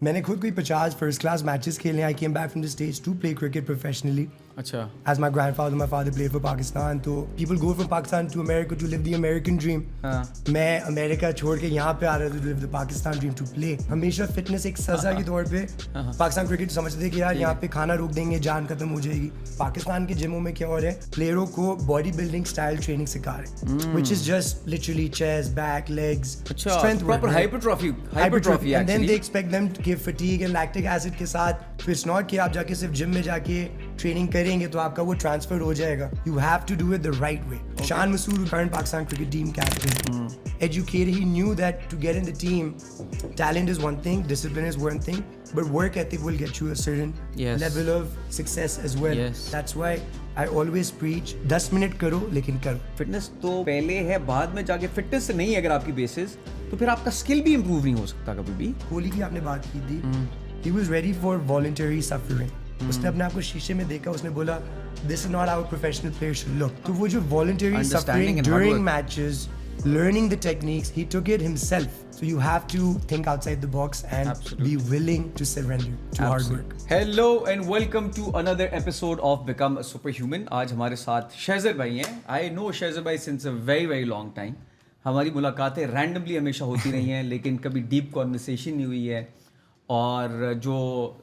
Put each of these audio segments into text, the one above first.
मैंने खुद कोई 50 फर्स्ट क्लास मैचेस खेले. I came back from the States to play cricket professionally. अच्छा. As my grandfather, my father played for Pakistan. तो people go from Pakistan to America to live the American dream. मैं America छोड़ के यहाँ पे आ रहा था to live the Pakistan dream to play. हमेशा फिटनेस एक सजा के तौर पे पाकिस्तान क्रिकेट समझते कि यार यहाँ पे खाना रोक देंगे जान खत्म हो जाएगी. पाकिस्तान के जिमों में क्या हो रहा है, प्लेयरों को बॉडी बिल्डिंग स्टाइल ट्रेनिंग सिखा रहे हैं, which is just literally chest, back, legs, strength work. Proper hypertrophy And then actually. they expect them to give fatigue and lactic acid के साथ. फिर it's not कि आप जाके सिर्फ जिम में जाके ट्रेनिंग करेंगे तो आपका वो ट्रांसफर हो जाएगा. You have to do it the right way. Shan Masood, current Pakistan cricket team captain, educated, he knew that to get in the team, talent is one thing, discipline is one thing, but work ethic will get you a certain level of success as well. That's why I always preach 10 minute करो लेकिन करो. Fitness तो पहले है, बाद में जाके fitness से नहीं अगर आपकी बेसिस तो फिर आपका स्किल भी इम्प्रूव नहीं हो सकता कभी भी. कोहली की आपने बात की थी. He was ready for voluntary suffering. उसने अपने आप को शीशे में देखा, उसने बोला this is not how a professional player should look. तो वो जो voluntary suffering during matches, learning the techniques, he took it himself. So you have to think outside the box and be willing to surrender to hard work. Hello and welcome to another episode of Become a Superhuman. आज हमारे साथ शहज़र भाई हैं. I know शहज़र भाई since a very long time. हमारी मुलाकातें randomly हमेशा होती रही हैं लेकिन कभी deep conversation नहीं हुई है. और जो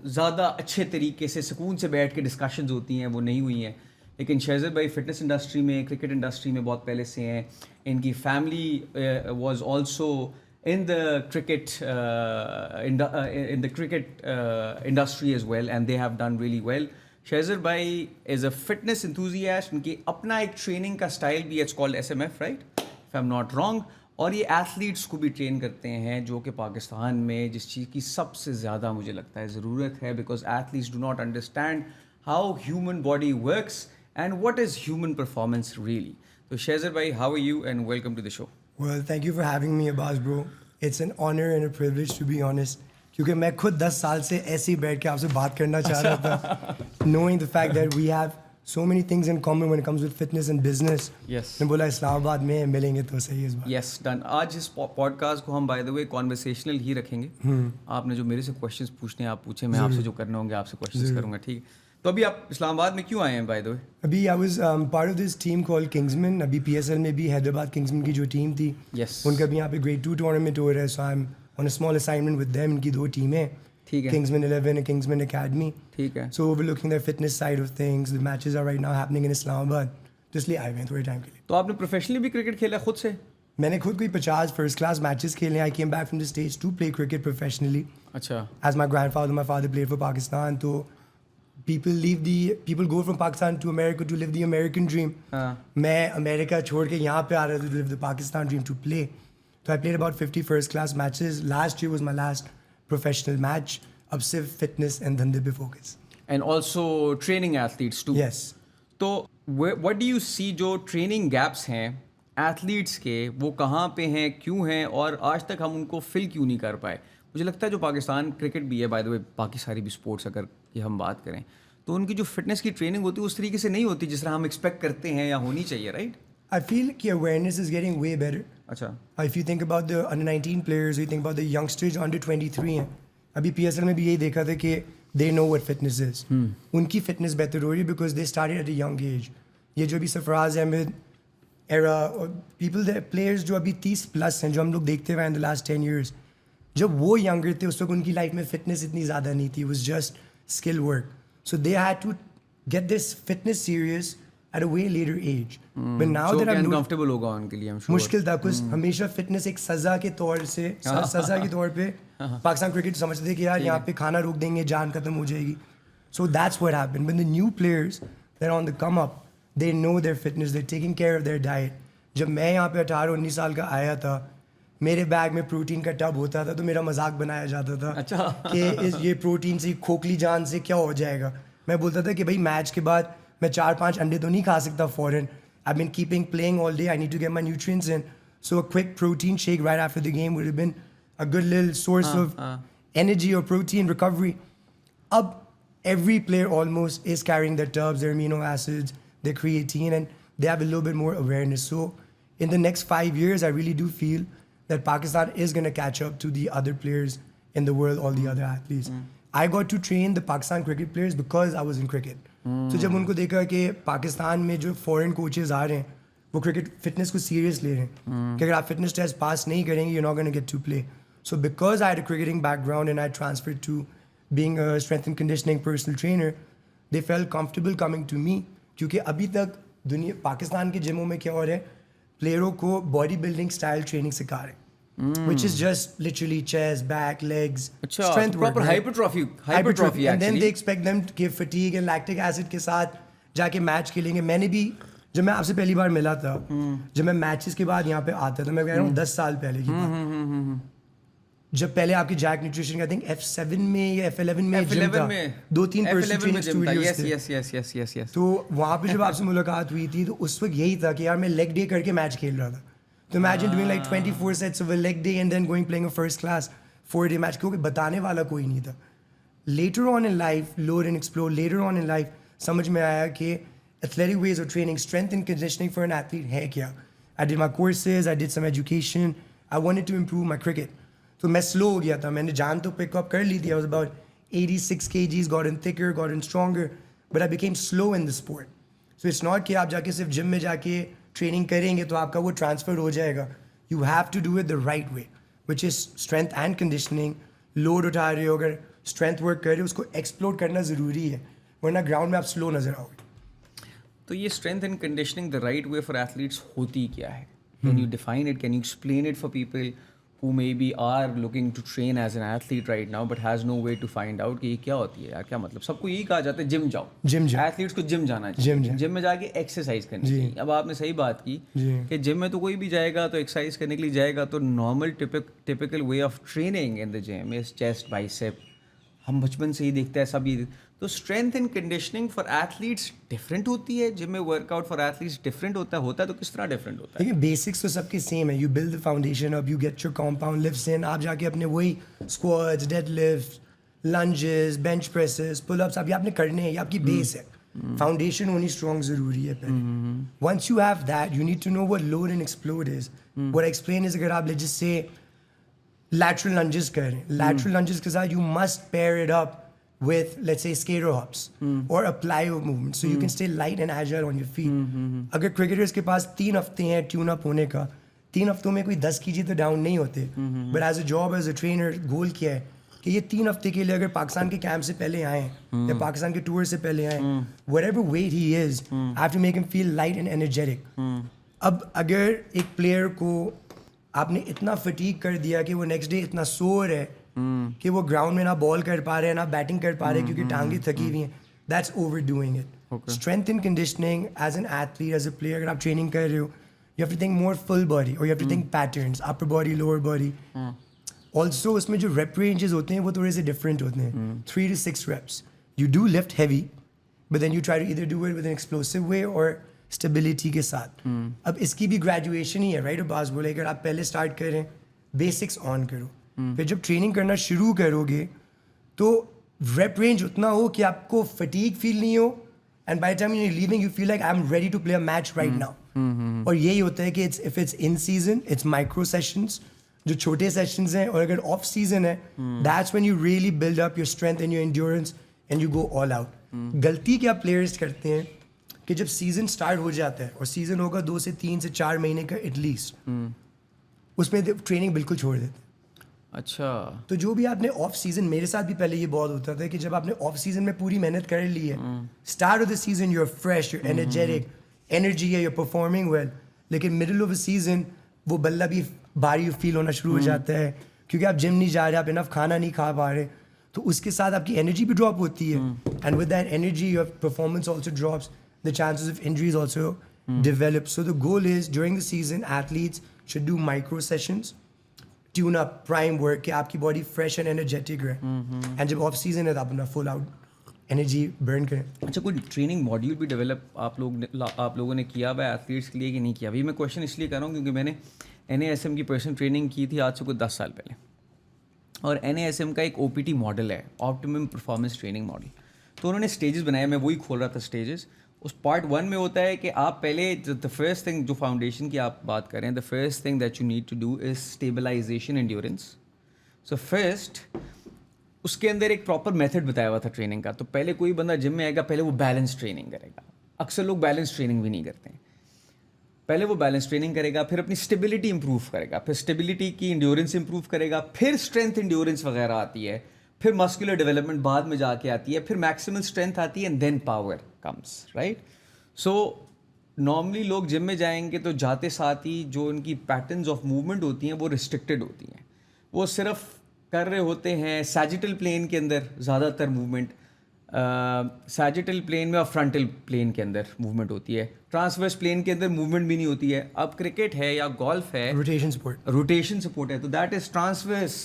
ज़्यादा अच्छे तरीके से सुकून से बैठ के डिस्कशंस होती हैं वो नहीं हुई हैं. लेकिन शहज़र भाई फिटनेस इंडस्ट्री में, क्रिकेट इंडस्ट्री में बहुत पहले से हैं. इनकी family was also in the cricket industry as well and they have done really well. Shahzar भाई इज़ अ फिटनेस एंथुसियास्ट. उनकी अपना एक ट्रेनिंग का स्टाइल भी है, it's called SMF, right, if I am not wrong. और ये एथलीट्स को भी ट्रेन करते हैं जो कि पाकिस्तान में जिस चीज़ की सबसे ज़्यादा मुझे लगता है ज़रूरत है, because athletes do not understand how human body works and what is human performance really. तो शहज़र भाई, how are you and welcome to the show. Well, thank you for having me, Abbas bro. It's an honor and a privilege to be honest. क्योंकि मैं खुद 10 साल से ऐसे ही बैठ के आपसे बात करना चाह रहा था. Knowing the fact that we have so many things in common when it comes with fitness and business. Yes. मैं बोला इस्लामाबाद में मिलेंगे तो सही इस बार. Yes, done. आज इस पॉडकास्ट को हम बाय द वे कॉन्वर्सेशनल ही रखेंगे. आपने जो मेरे से क्वेश्चंस पूछने हैं आप पूछे, मैं आपसे जो करने होंगे आपसे क्वेश्चंस करूंगा, ठीक है. तो अभी आप इस्लामाबाद में क्यों आए हैं बाय द वे? अभी I was part of this team called Kingsman. अभी PSL में भी हैदराबाद Kingsman की जो टीम थी, उनका भी यहाँ पे grade 2 टूर्नामेंट हो रहा है. So I'm on a small assignment with them. इनकी 2 टीमें, Kingsman 11 and Kingsman Academy. ठीक है. So overlooking their fitness side of things. The matches are right now happening in Islamabad. तो इसलिए आए हुए हैं थोड़े टाइम के लिए. तो आपने प्रोफेशनली भी क्रिकेट खेला खुद से? मैंने खुद कोई 50 फर्स्ट क्लास मैचेस खेले. I came back from the States to play cricket professionally. अच्छा. As my grandfather, my father played for Pakistan. तो people go from Pakistan to America to live the American dream. मैं America छोड़ के यहाँ पे आ रहा था to live the Pakistan dream to play. So I played about 50 first class matches. Last year was my last professional match. अब सिर्फ fitness and धंधे पे focus. And also training athletes too. Yes. तो व्हाट डू यू सी जो training gaps हैं athletes के, वो कहाँ पे हैं, क्यों हैं, और आज तक हम उनको फिल क्यों नहीं कर पाए? मुझे लगता है जो पाकिस्तान क्रिकेट भी है, बाय द वे बाकी सारी भी स्पोर्ट्स अगर की हम बात करें तो उनकी जो फिटनेस की ट्रेनिंग होती है उस तरीके से नहीं होती जिस तरह हम एक्सपेक्ट करते हैं या होनी चाहिए, राइट? I feel कि awareness is getting way better. अच्छा. If you think about the under 19 players, you think about the youngsters under 23 हैं. अभी PSL में भी यही देखा था कि they know what fitness is. उनकी फिटनेस बेहतर हो रही है because they started at a young age. ये जो अभी सरफराज अहमद era और people players जो अभी 30 plus हैं जो हम लोग देखते हुए in the last 10 years, जब वो younger थे उस वक्त उनकी लाइफ में फिटनेस इतनी ज़्यादा नहीं थी. It was just skill work. So they had to get this fitness serious at a way later age. But now that I'm uncomfortable होगा उनके लिए, I'm sure. मुश्किल था कुछ. हमेशा फिटनेस एक सज़ा के तौर से सज़ा के तौर पे पाकिस्तान क्रिकेट समझते थे कि यार यहाँ पे खाना रोक देंगे जान खत्म हो जाएगी. So that's what happened. When the new players that are on the come up, they know their fitness, they're taking care of their diet. जब मैं यहाँ पे 18-19 साल का आया था, मेरे बैग में प्रोटीन का टब होता था तो मेरा मजाक बनाया जाता था. अच्छा. कि ये प्रोटीन से खोखली जान से क्या हो जाएगा. मैं बोलता था कि भाई मैच के बाद मैं 4-5 अंडे तो नहीं खा सकता फौरन. I've been playing all day. I need to get my nutrients in. So a quick protein shake right after the game would have been a good little source of energy or protein recovery. Ab every player almost is carrying their tubs, their amino acids, their creatine, and they have a little bit more awareness. So in the next 5 years, I really do feel that Pakistan is going to catch up to the other players in the world, all the other athletes. I got to train the Pakistan cricket players because I was in cricket. So जब उनको देखा कि पाकिस्तान में जो foreign coaches आ रहे हैं वो cricket fitness को सीरियस ले रहे हैं कि अगर आप फिटनेस टेस्ट पास नहीं करेंगे you're not going to get to play. So because I had a cricketing background and I transferred to being a strength and conditioning personal trainer, they felt comfortable coming to me क्योंकि अभी तक दुनिया पाकिस्तान के जिमों में क्या हो रहा है प्लेयरों को बॉडी बिल्डिंग स्टाइल ट्रेनिंग सिखा रहे हैं which is just literally chest, back, legs, strength work, proper right? hypertrophy And then actually. they expect them to give fatigue and lactic acid के साथ जाके मैच खेलेंगे. मैंने भी जब मैं आपसे पहली बार मिला था जब मैं मैचेस के बाद यहाँ पे आता था मैं कह रहा हूँ 10 साल पहले की बात जब पहले आपकी जैक न्यूट्रिशन का आई थिंक F7 में या F11 में जिम था 2-3 पर्सनल ट्रेनिंग स्टूडियोज थे. yes. तो वहाँ पे जब आपसे मुलाकात हुई थी तो उस वक्त यही था कि यार मैं लेग डे करके मैच खेल रहा था. तो imagine doing like 24 sets of a leg day and then going playing a first class 4-day match क्योंकि बताने वाला कोई नहीं था. Later on in life load and explode later on in life समझ में आया कि athletic ways of training strength and conditioning for an athlete है क्या. I did my courses I did some education I wanted to improve my cricket. तो मैं slow हो गया था. मैंने जान तो पिकअप कर ली थी. I was about 86 kgs, got in thicker, got in stronger, but I became slow in the sport. So it's not कि आप जाके सिर्फ जिम में जाके ट्रेनिंग करेंगे तो आपका वो ट्रांसफर हो जाएगा. You have to do it the right way, which is strength and conditioning. Load उठा रहे हो अगर स्ट्रेंथ वर्क कर रहे हो उसको एक्सप्लोर करना ज़रूरी है वरना ग्राउंड में आप स्लो नजर आओगे. तो ये strength and conditioning the right way for athletes होती क्या है? Can you define it? Can you explain it for people who maybe are looking to train as an athlete right now but has no way to find out कि ये क्या होती है यार. क्या मतलब सबको यही कहा जाता है जिम जाओ. एथलीट्स को जिम जाना चाहिए. जिम में जाके एक्सरसाइज करनी चाहिए. अब आपने सही बात की कि जिम में तो कोई भी जाएगा तो एक्सरसाइज करने के लिए जाएगा तो normal typical way of training in the gym is chest bicep. हम बचपन से ही देखते हैं सब ये. तो strength and conditioning for athletes different होती है. जिम में वर्कआउट फॉर एथलीट्स डिफरेंट होता है तो किस तरह डिफरेंट होता है? देखिए बेसिक्स तो सबके सेम है. You build the foundation up, you get your compound lifts in. आप जाके अपने वही squats, deadlift, lunges, bench presses, pull-ups आप ये आपने करने हैं. ये आपकी बेस है. फाउंडेशन होनी स्ट्रॉन्ग ज़रूरी है पहले. Once you have that you need to know what load and explode is. What I explain is अगर आप लेट्स से lateral lunges कर रहे हैं. lateral lunges के साथ you must pair it up with let's say skater hops or a plyo movement so you can stay light and agile on your feet. अगर cricketers के पास 3 हफ्ते हैं tune up होने का 3 हफ्तों में कोई 10 kg तो डाउन नहीं होते. But as a job as a trainer goal क्या है कि ये 3 हफ्ते के लिए अगर पाकिस्तान के कैंप से पहले आए या पाकिस्तान के टूर से पहले आए whatever weight he is I have to make him feel light and energetic. अब अगर एक प्लेयर को आपने इतना फटीक कर दिया कि वो नेक्स्ट डे इतना सोर है कि वो ग्राउंड में ना बॉल कर पा रहे हैं ना बैटिंग कर पा रहे हैं क्योंकि टांगें थकी हुई हैं. That's over doing it. Strength and conditioning as an athlete as a player अगर आप ट्रेनिंग कर रहे हो you have to think more full body और you have to think patterns upper body lower body. Also उसमें जो rape ranges होते हैं वो थोड़े से डिफरेंट होते हैं. 3 to 6 reps. You do lift heavy but then you try to either do it with an explosive way और स्टेबिलिटी के साथ. अब इसकी भी ग्रेजुएशन ही है राइट. बास बोले अगर आप पहले स्टार्ट करें बेसिक्स ऑन करो फिर जब ट्रेनिंग करना शुरू करोगे तो रेप रेंज उतना हो कि आपको फटीग फील नहीं हो and by the time you are leaving you feel like I am ready to play a match right now. और यही होता है कि if it's in season it's micro sessions जो छोटे सेशंस हैं और अगर ऑफ सीजन है that's when you really build up your strength and your endurance and you go all out. गलती क्या प्लेयर्स करते हैं कि जब सीजन स्टार्ट हो जाता है और सीजन होगा 2 से 3 से 4 महीने का एटलीस्ट उसमें ट्रेनिंग बिल्कुल छोड़ देते हैं. अच्छा. तो जो भी आपने ऑफ सीजन मेरे साथ भी पहले ये बहुत होता था कि जब आपने ऑफ सीजन में पूरी मेहनत कर ली है start of the season you are fresh you energetic energy है यू आर परफॉर्मिंग वेल लेकिन मिडिल ऑफ द सीजन वो बल्ला भी भारी फील होना शुरू हो जाता है क्योंकि आप जिम नहीं जा रहे आप इनफ खाना नहीं खा पा रहे तो उसके साथ आपकी एनर्जी भी ड्रॉप होती है and with that energy your performance also drops. The chances of injuries also develop. So the goal is during the season, athletes should do micro sessions, tune up, prime work, कि आपकी body fresh and energetic रहे. And जब off season है तो आप अपना full out energy burn करें. अच्छा कोई ट्रेनिंग मॉड्यूल भी डेवलप आप लोगों ने किया हुआ है एथलीट्स के लिए कि नहीं किया? अभी मैं क्वेश्चन इसलिए कर रहा हूँ क्योंकि मैंने NASM की पर्सनल ट्रेनिंग की थी आज से कुछ 10 साल पहले. और NASM का एक OPT मॉडल है, ऑप्टिमम परफॉर्मेंस ट्रेनिंग मॉडल. तो उन्होंने स्टेजेस बनाए. मैं वही खोल रहा था स्टेजेस. उस पार्ट 1 में होता है कि आप पहले द फर्स्ट थिंग जो फाउंडेशन की आप बात करें the first thing that you need to do is stabilisation endurance. So first उसके अंदर एक प्रॉपर मेथड बताया हुआ था ट्रेनिंग का. तो पहले कोई बंदा जिम में आएगा, पहले वो बैलेंस ट्रेनिंग करेगा. अक्सर लोग बैलेंस ट्रेनिंग भी नहीं करते हैं. पहले वो बैलेंस ट्रेनिंग करेगा, फिर अपनी स्टेबिलिटी इंप्रूव करेगा, फिर स्टेबिलिटी की इंड्योरेंस इंप्रूव करेगा, फिर स्ट्रेंथ इंड्योरेंस वगैरह आती है, फिर मस्कुलर डेवलपमेंट बाद में जाके आती है, फिर मैक्सिमम स्ट्रेंथ आती है and then power comes, right. So normally लोग जिम में जाएंगे तो जाते साथ ही जो उनकी पैटर्न्स ऑफ मूवमेंट होती हैं वो रिस्ट्रिक्टेड होती हैं. वो सिर्फ कर रहे होते हैं सैजिटल प्लेन के अंदर ज़्यादातर मूवमेंट, सैजिटल प्लेन में और फ्रंटल प्लेन के अंदर मूवमेंट होती है. ट्रांसवर्स प्लेन के अंदर मूवमेंट भी नहीं होती है. अब क्रिकेट है या गोल्फ है, रोटेशन सपोर्ट है, तो that is transverse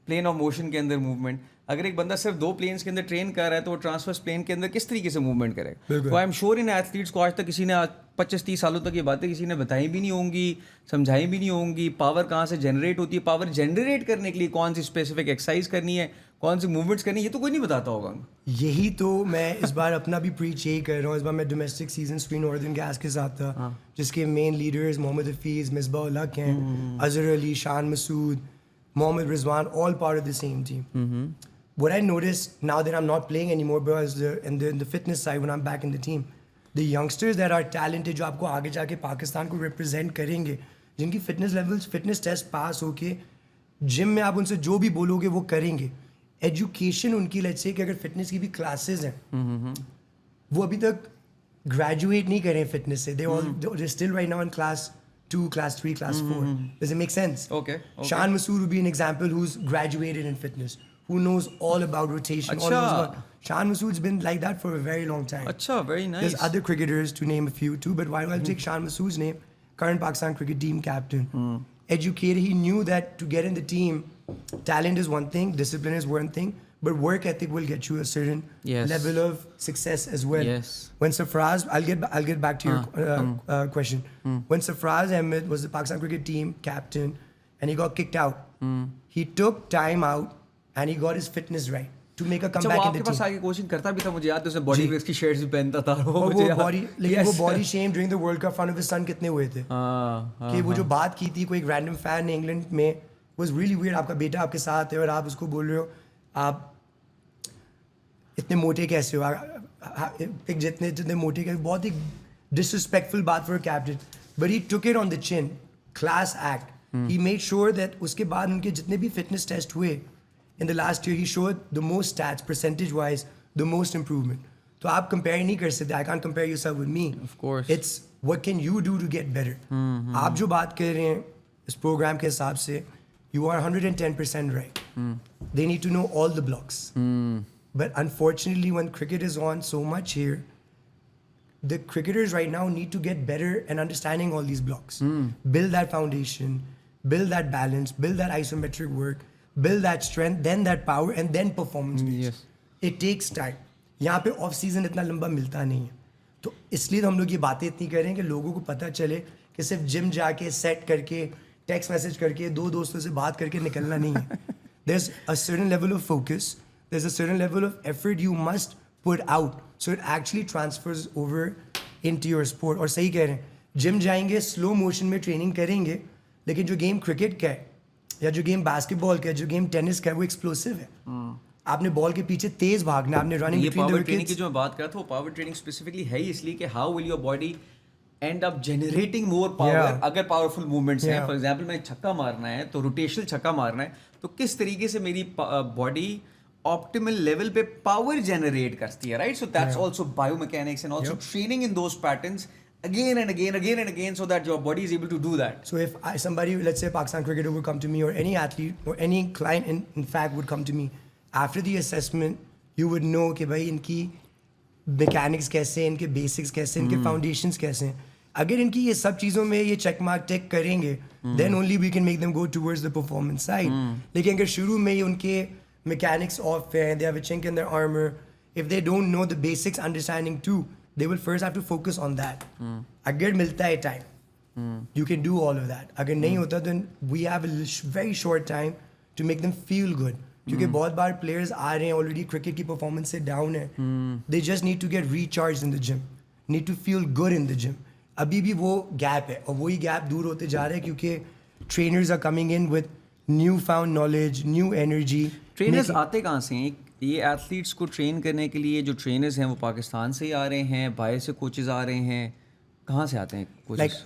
plane of motion के अंदर मूवमेंट. अगर एक बंदा सिर्फ 2 प्लेन्स के अंदर ट्रेन कर रहा है तो वो ट्रांसवर्स प्लेन के अंदर किस तरीके से मूवमेंट करेगा. तो I am sure in athletes को आज तक किसी ने 25-30 सालों तक ये बातें किसी ने बताई भी नहीं होंगी, समझाई भी नहीं होंगी. पावर कहाँ से जनरेट होती है, पावर जनरेट करने के लिए कौन सी स्पेसिफिक एक्सरसाइज करनी है, कौन सी मूवमेंट्स करनी है, ये तो कोई नहीं बताता होगा. यही तो मैं इस बार अपना भी प्रीच यही कर रहा हूँ. इस बार मैं domestic season screen northern gas के साथ था, जिसके मेन लीडर्स मोहम्मद हफीज़, मिसबाह उल हक हैं, Azhar Ali, Shan Masood, Mohammad Rizwan, all part of the same team. What I noticed now that I'm not playing anymore, but as in the fitness side, when I'm back in the team, the youngsters that are talented, जो आपको आगे जाके पाकिस्तान को represent करेंगे, जिनकी fitness levels, fitness test pass होके gym में आप उनसे जो भी बोलोगे वो करेंगे. Education उनकी, let's say कि अगर fitness की भी classes हैं, वो अभी तक graduate नहीं करें fitness से. They're still right now in class 2, class 3, class 4. Does it make sense? Okay. Shan Masood would be an example who's graduated in fitness, who knows all about rotation. All knows about. Shan Masood's been like that for a very long time. Acha, very nice. There's other cricketers to name a few too, but why do I take Shan Masood's name? Current Pakistan cricket team captain. Educated, he knew that to get in the team, talent is one thing, discipline is one thing, but work ethic will get you a certain level of success as well. Yes. When Sarfraz, I'll get back to your question. When Sarfraz Ahmed was the Pakistan cricket team captain and he got kicked out, he took time out and he got his fitness right to make a comeback in the team. आपके पास आके coaching करता भी था, मुझे याद है उसने body wax की शर्ट्स भी पहनता था. वो बॉडी, लेकिन वो body shame during the world cup front of his son कितने हुए थे कि वो जो बात की थी कोई एक रैंडम फैन ने इंग्लैंड में, वाज रियली वियर्ड. आपका बेटा आपके साथ है और आप उसको बोल रहे हो आप इतने मोटे कैसे हो, जितने मोटे कैसे, बहुत ही डिसरिस्पेक्टफुल बात for a captain. But he took it on the chin, class act. He made sure that उसके बाद उनके जितने भी फिटनेस टेस्ट हुए in the last year, he showed the most stats percentage wise, the most improvement. तो आप compare नहीं कर सकते. I can't compare yourself with me. Of course it's what can you do to get better. आप जो बात कर रहे हैं इस प्रोग्राम के हिसाब से, you are 110% right. They need to know all the blocks. But unfortunately, when cricket is on so much here, the cricketers right now need to get better and understanding all these blocks. Build that foundation, build that balance, build that isometric work, build that strength, then that power, and then performance based. Yes. It takes time. यहाँ पे off season इतना लंबा मिलता नहीं है, तो इसलिए हम लोग ये बातें इतनी कर रहे हैं कि लोगों को पता चले कि सिर्फ जिम जाके सेट करके टेक्स्ट मैसेज करके 2 दोस्तों से बात करके निकलना नहीं है. There's a certain level of focus. There's a certain level of effort you must put out so it actually transfers over into your sport. और सही कह रहे हैं, जिम जाएंगे स्लो मोशन में ट्रेनिंग करेंगे, लेकिन जो गेम क्रिकेट का है या जो गेम बास्केटबॉल का है, जो गेम टेनिस का है, वो एक्सप्लोसिव है. आपने बॉल के पीछे तेज भागना, आपने रनिंग ये पावर ट्रेनिंग की जो मैं बात कर रहा था, वो पावर ट्रेनिंग स्पेसिफिकली है ही इसलिए कि how will your body and up generating more power. अगर पावरफुल मूवमेंट्स हैं, फॉर एग्जांपल मैं छक्का मारना है तो रोटेशनल छक्का मारना है, तो किस तरीके से मेरी बॉडी ऑप्टिमल लेवल पे पावर जनरेट करती है, right. So that's also biomechanics and also training in those patterns again and again so that your body is able to do that. So if somebody, let's say Pakistan cricketer would come to me, or any athlete or any client in fact would come to me after the assessment, you would know कि भाई इनकी mechanics कैसे हैं, इनके basics कैसे हैं, इनके foundations कैसे हैं. अगर इनकी ये सब चीज़ों में ये check mark टिक करेंगे, then only we can make them go towards the performance side. लेकिन अगर शुरू में ही उनके mechanics off है, they have a chink in their armor, if they don't know the basics understanding too, they will first have to focus on that. अगर मिलता है time, you can do all of that. अगर नहीं होता, then we have a very short time to make them feel good. क्योंकि बहुत बार players आ रहे हैं already cricket की performance से down है. They just need to get recharged in the gym. Need to feel good in the gym. अभी भी वो gap है और वही gap दूर होते जा रहा है क्योंकि trainers are coming in with new found knowledge, new energy. Trainers आते कहाँ से हैं? ये एथलीट्स को ट्रेन करने के लिए जो ट्रेनर्स हैं वो पाकिस्तान से ही आ रहे हैं, बाहर से कोचेस आ रहे हैं, कहाँ से आते हैं लाइक कोचेस?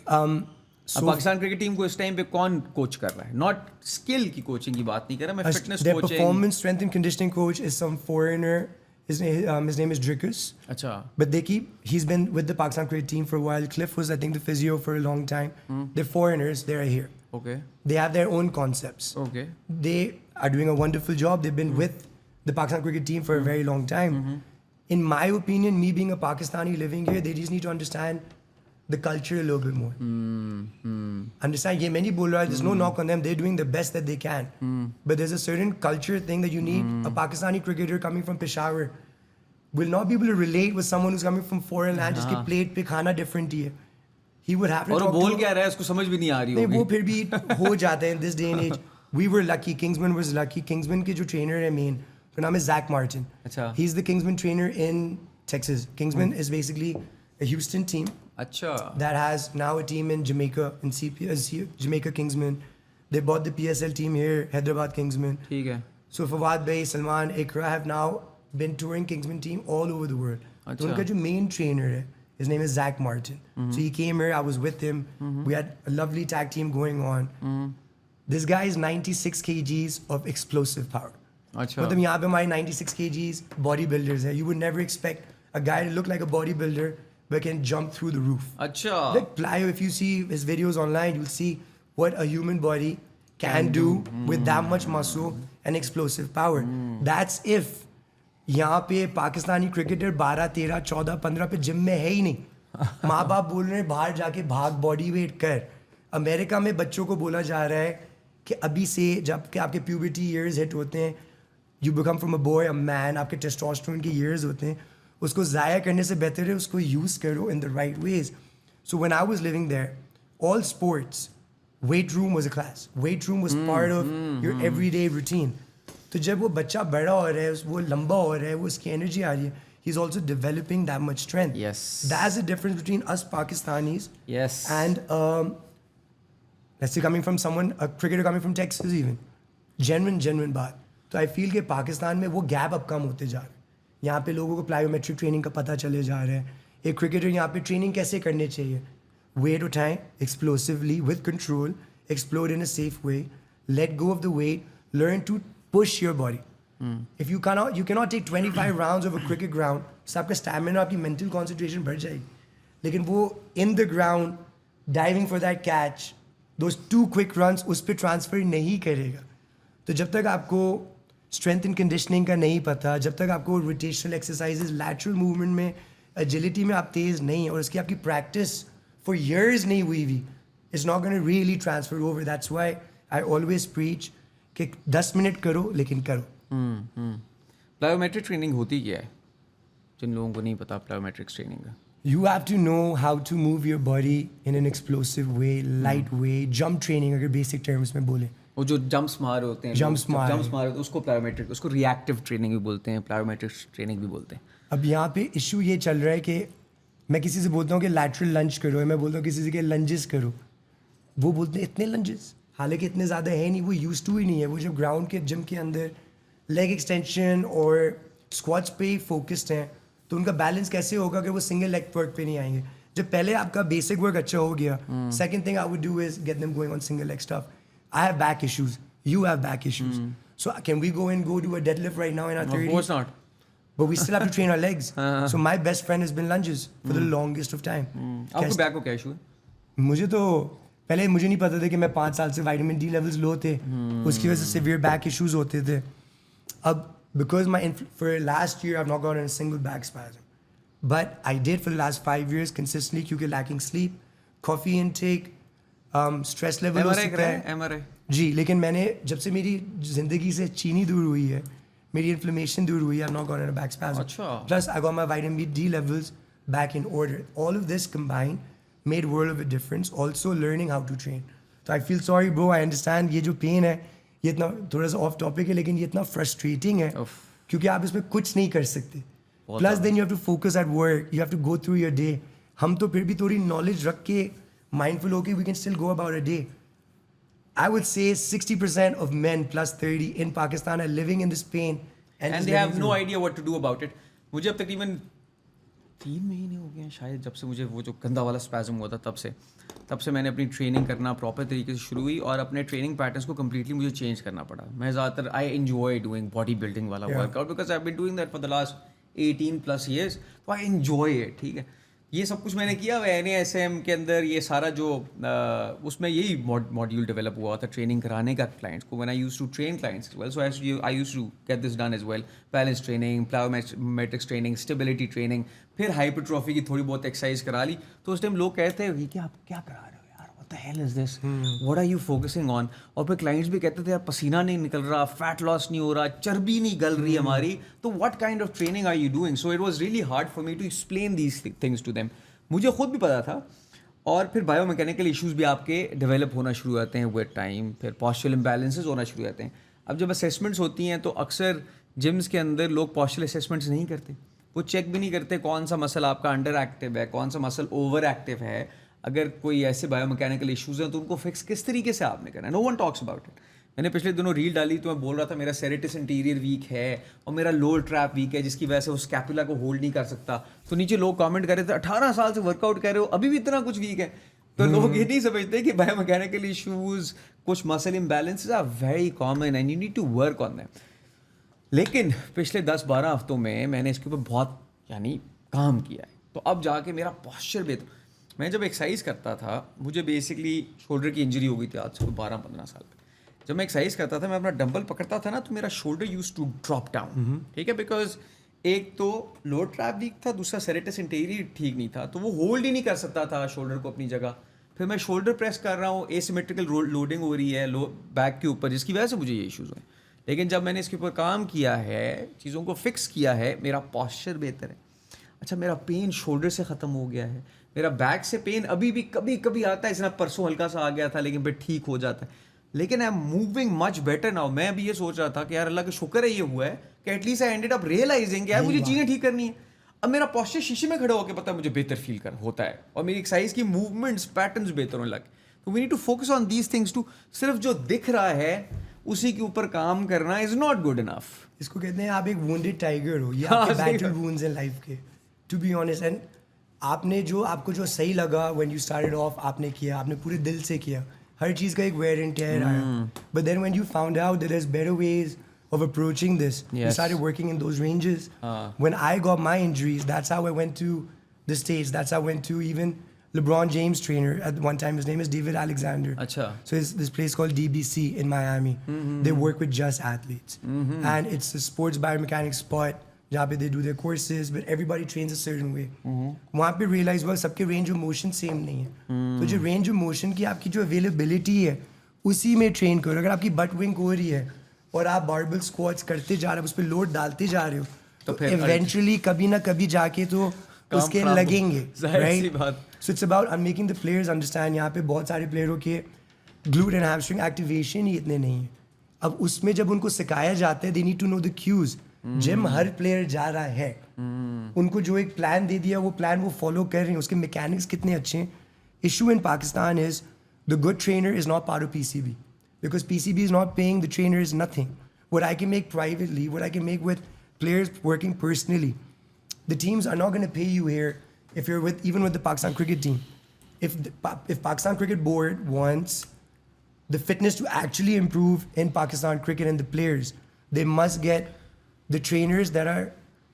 अब पाकिस्तान क्रिकेट टीम को इस टाइम पे कौन कोच कर रहा है? नॉट स्किल की कोचिंग की बात नहीं कर रहा मैं, fitness their coaching. performance strength and conditioning coach is some foreigner. His name is Drickus. अच्छा. But he's been with the Pakistan cricket team for a while. Cliff was, I think, the physio for a long time. They're foreigners, they're here. Okay. They have their own concepts. Okay. They are doing a wonderful job. They've been with the Pakistan cricket team for a very long time. In my opinion, me being a Pakistani living here, they just need to understand the culture a little bit more. Understand? Ye main nahi bol raha, there's no knock on them. They're doing the best that they can. But there's a certain culture thing that you need. A Pakistani cricketer coming from Peshawar will not be able to relate with someone who's coming from foreign land. जिसके plate पे खाना different ही है. He would have to और talk बोल to क्या रहा है उसको समझ भी नहीं आ रही नहीं, होगी. वो फिर भी हो जाता है in this day and age. We were lucky. Kingsman was lucky. Kingsman के जो trainer है main, उसका नाम है Zach Martin. अच्छा. He's the Kingsman trainer in Texas. Kingsman is basically a Houston team अच्छा. that has now a team in Jamaica, in Jamaica Kingsman. They bought the PSL team here, Hyderabad Kingsman. ठीक है. So Fawad Bey, Salman, Ikra have now been touring Kingsman team all over the world. अच्छा. तो उनका जो main trainer है, his name is Zach Martin. So he came here, I was with him. We had a lovely tag team going on. This guy is 96 kgs of explosive power. अच्छा. मतलब यहाँ पे हमारे 96 kgs bodybuilders हैं. You would never expect a guy to look like a bodybuilder but can jump through the roof. अच्छा. Like Plyo, if you see his videos online, you'll see what a human body can do with that much muscle and explosive power. That's if यहाँ पे Pakistani cricketer 12, 13, 14, 15 पे gym में है ही नहीं. माँ बाप बोल रहे हैं बाहर जाके भाग बॉडी वेट कर. अमेरिका में बच्चों को बोला जा रहा है कि अभी से जब कि आपके प्यूबर्टी ईयर्स हिट होते हैं, you become from a boy a man, आपके टेस्टोस्टेरोन के ईयर्स होते हैं, उसको ज़ाया करने से बेहतर है उसको यूज़ करो in the right ways. So when I was living there, all sports, weight room was a class. Weight room was part of your everyday routine. तो जब वो बच्चा बड़ा हो रहा है, वो लंबा हो रहा है, वो उसकी एनर्जी आ रही है, he is also developing that much strength. Yes. That's the difference between us Pakistanis Yes. and let's say coming from someone, a cricketer coming from Texas even. Genuine बात. तो आई फील कि पाकिस्तान में वो gap अब कम होते जा रहे हैं. यहाँ पे लोगों को प्लायोमेट्रिक ट्रेनिंग का पता चले जा रहा है. एक क्रिकेटर यहाँ पे ट्रेनिंग कैसे करनी चाहिए, वेट उठाएं explosively with control, explode in a safe way, let go of the weight, learn to push your body. If you cannot take 25 rounds of a cricket ground, तो आपका स्टैमिना, आपकी mental concentration बढ़ जाएगी. लेकिन वो in the ground diving for that catch, those 2 quick runs उस पर transfer नहीं करेगा. तो जब तक आपको स्ट्रेंथ एंड कंडीशनिंग का नहीं पता, जब तक आपको रोटेशनल एक्सरसाइजेज, लैटरल मूवमेंट में, एजिलिटी में आप तेज़ नहीं है और उसकी आपकी प्रैक्टिस फॉर ईयर्स नहीं हुई हुई, it's not gonna really transfer over. That's why I always preach कि 10 मिनट करो लेकिन करो. प्लायोमेट्रिक ट्रेनिंग होती क्या है जिन लोगों को नहीं पता प्लायोमेट्रिक्स ट्रेनिंग का? You have to know how to move your body in an explosive way, light way. Jump training अगर basic terms में बोले, वो जो जंप्स मार होते हैं, Jumps मार होते हैं उसको प्लायोमेट्रिक, उसको रिएक्टिव ट्रेनिंग भी बोलते हैं, प्लायोमेट्रिक ट्रेनिंग भी बोलते हैं. अब यहाँ पे इशू ये चल रहा है कि मैं किसी से बोलता हूँ कि लैटरल लंज करो, मैं बोलता हूँ किसी से कि लंजेस करो, वो बोलते हैं इतने लंजेस, हालांकि इतने ज़्यादा है नहीं, वो यूज टू ही नहीं है. वो जब ग्राउंड के जिम के अंदर लेग एक्सटेंशन और स्क्वाट्स पे ही फोकस्ड हैं, तो उनका बैलेंस कैसे होगा कि वो सिंगल लेग वर्क पे नहीं आएंगे. जब पहले आपका बेसिक वर्क अच्छा हो गया, second thing I would do is get them going on single leg stuff. I have back issues, you have back issues. So can we go do a deadlift right now in our 30s? Of course not. But we still have to train our legs. So my best friend has been lunges for the longest of time. आपको back को क्या issue है? मुझे तो पहले मुझे नहीं पता था कि मैं 5 साल से विटामिन डी लेवल्स लो थे, उसकी वजह से सिवियर बैक इश्यूज होते थे. अब because for last year I've not gotten a single back spasm, but I did for the last 5 years consistently क्योंकि lacking sleep, coffee intake, stress level हो सकता है. MRI जी, लेकिन मैंने जब से मेरी ज़िंदगी से चीनी दूर हुई है, मेरी इन्फ्लेमेशन दूर हुई है, I've not gotten a back spasm. अच्छा. Plus I got my vitamin D levels back in order. All of this combined made world of a difference. Also learning how to train. So I feel sorry bro, I understand ये जो pain है, ये इतना थोड़ा सा off topic है, लेकिन ये इतना frustrating है क्योंकि आप इसमें कुछ नहीं कर सकते. Plus then you have to focus at work, you have to go through your day. हम तो फिर भी थोड़ी knowledge रख के mindful होके we can still go about a day. I would say 60% of men plus 30 in Pakistan are living in this pain and just they have living no through it. idea what to do about it. मुझे अब तकरीबन 3 महीने हो गए हैं शायद जब से मुझे वो जो गंदा वाला स्पैज़म हुआ था तब से मैंने अपनी ट्रेनिंग करना प्रॉपर तरीके से शुरू हुई और अपने ट्रेनिंग पैटर्न्स को कम्प्लीटली मुझे चेंज करना पड़ा. मैं ज़्यादातर I enjoy doing body building वाला workout because I have been doing that for the last 18+ years. तो आई एन्जॉय इट. ठीक है, ये सब कुछ मैंने किया. NASM के अंदर ये सारा जो उसमें यही मॉड्यूल डेवलप हुआ था ट्रेनिंग कराने का क्लाइंट्स को. When I used to train clients as well, so I used to get this done as well. Balance training, plyometrics training, stability training, फिर हाइपरट्रॉफी की थोड़ी बहुत एक्सरसाइज करा ली. तो उस टाइम लोग कहते हैं कि आप क्या करा रहे हो यार, what the hell is this, what are you focusing on. और फिर क्लाइंट्स भी कहते थे यार पसीना नहीं निकल रहा, फैट लॉस नहीं हो रहा, चर्बी नहीं गल रही हमारी, तो what kind of training are you doing. So it was really hard for me to explain these things to them. मुझे खुद भी पता था. और फिर बायोमैकेनिकल इश्यूज भी आपके डेवलप होना शुरू होते हैं विद टाइम. फिर पॉस्चरल इम्बैलेंसेस होना शुरू होते हैं. अब जब असेसमेंट्स होती हैं तो अक्सर जिम्स के अंदर लोग पॉस्चरल असेसमेंट्स नहीं करते. वो चेक भी नहीं करते कौन सा मसल आपका अंडर एक्टिव है, कौन सा मसल ओवर एक्टिव है. अगर कोई ऐसे बायोमैकेनिकल इश्यूज हैं तो उनको फिक्स किस तरीके से आपने करना है. No one talks about it. मैंने पिछले दिनों रील डाली तो मैं बोल रहा था मेरा सेरेटस इंटीरियर वीक है और मेरा लोअर ट्रैप वीक है जिसकी वजह से वो स्कैपुला को होल्ड नहीं कर सकता. तो नीचे लोग कमेंट कर रहे थे 18 साल से वर्कआउट कर रहे हो अभी भी इतना कुछ वीक है. तो लोग ये नहीं समझते कि बायोमैकेनिकल इश्यूज, कुछ muscle imbalances are very common and you need to work on them. लेकिन पिछले 10-12 हफ्तों में मैंने इसके ऊपर बहुत काम किया है. तो अब जाके मेरा पॉस्चर बेहतर. मैं जब एक्सरसाइज करता था, मुझे बेसिकली शोल्डर की इंजरी हो गई थी आज से 12-15 साल पहले. जब मैं एक्सरसाइज करता था, मैं अपना डंबल पकड़ता था ना तो मेरा shoulder use to drop down. ठीक है, बिकॉज एक तो लोअर ट्रैप वीक था, दूसरा सेरेटस इंटीरियर ठीक नहीं था, तो वो होल्ड ही नहीं कर सकता था शोल्डर को अपनी जगह. फिर मैं शोल्डर प्रेस कर रहा हूँ, एसिमेट्रिकल लोडिंग हो रही है बैक के ऊपर, जिसकी वजह से मुझे ये इश्यूज हुए. लेकिन जब मैंने इसके ऊपर काम किया है, चीज़ों को फिक्स किया है, मेरा पॉस्चर बेहतर है. अच्छा, मेरा पेन शोल्डर से ख़त्म हो गया है. मेरा बैक से पेन अभी भी कभी कभी आता है, इस परसों हल्का सा आ गया था लेकिन फिर ठीक हो जाता है. लेकिन I am moving much better now. मैं अभी ये सोच रहा था कि यार अल्लाह का शुक्र है ये हुआ है कि at least I ended up realising यार मुझे चीज़ें ठीक करनी है. अब मेरा पॉस्चर शीशे में खड़ा होकर पता है मुझे बेहतर फील कर होता है और मेरी एक्सरसाइज की मूवमेंट्स पैटर्न्स बेहतर होने लगे. तो we need to focus on these things too. सिर्फ जो दिख रहा है उसी के ऊपर काम करना इज नॉट गुड इनफ. इसको कहते हैं आप एक वुंडेड टाइगर हो. ये आपके बैटल वुंड्स इन लाइफ के, टू बी ऑनेस्ट. एंड आपको जो सही लगा व्हेन यू स्टार्टेड ऑफ, आपने किया, आपने पूरे दिल से किया. हर चीज़ का एक वेयर एंड टेयर आया. But then when you found out that there is better ways of approaching this, you started working in those ranges. When I got my injuries, that's how I went to the States. That's how I went to even LeBron James trainer at one time. His name is David Alexander. Acha. So it's this place called DBC in Miami. They work with just athletes. And it's a sports biomechanics spot जहाँ पे they do their courses, but everybody trains a certain way. वहाँ पे realize हुआ सबके range of motion same नहीं है. तो जो range of motion की आपकी जो availability है उसी में train करो. अगर आपकी butt wing हो रही है और आप बारबल स्क्वाट्स करते जा रहे हो, उस पर लोड डालते जा रहे हो, तो इवेंचुअली कभी ना कभी जाके तो उसके लगेंगे, right. So it's about making the players understand. यहाँ पे बहुत सारे प्लेयरों के ग्लूट एंड हैमस्ट्रिंग एक्टिवेशन ही इतने नहीं है. अब उसमें जब उनको सिखाया जाता है, they need to know the cues. Gym हर प्लेयर जा रहा है, उनको जो एक प्लान दे दिया वो प्लान वो फॉलो कर रहे हैं, उसके मैकेनिक्स कितने अच्छे हैं. Issue in Pakistan is the good trainer is not part of PCB. Because PCB is not paying the trainers nothing. What I can make privately, what I can make with players working personally, the teams are not going to pay you here if you're even with the Pakistan cricket team. If Pakistan Cricket Board wants the fitness to actually improve in Pakistan cricket and the players, they must get the trainers that are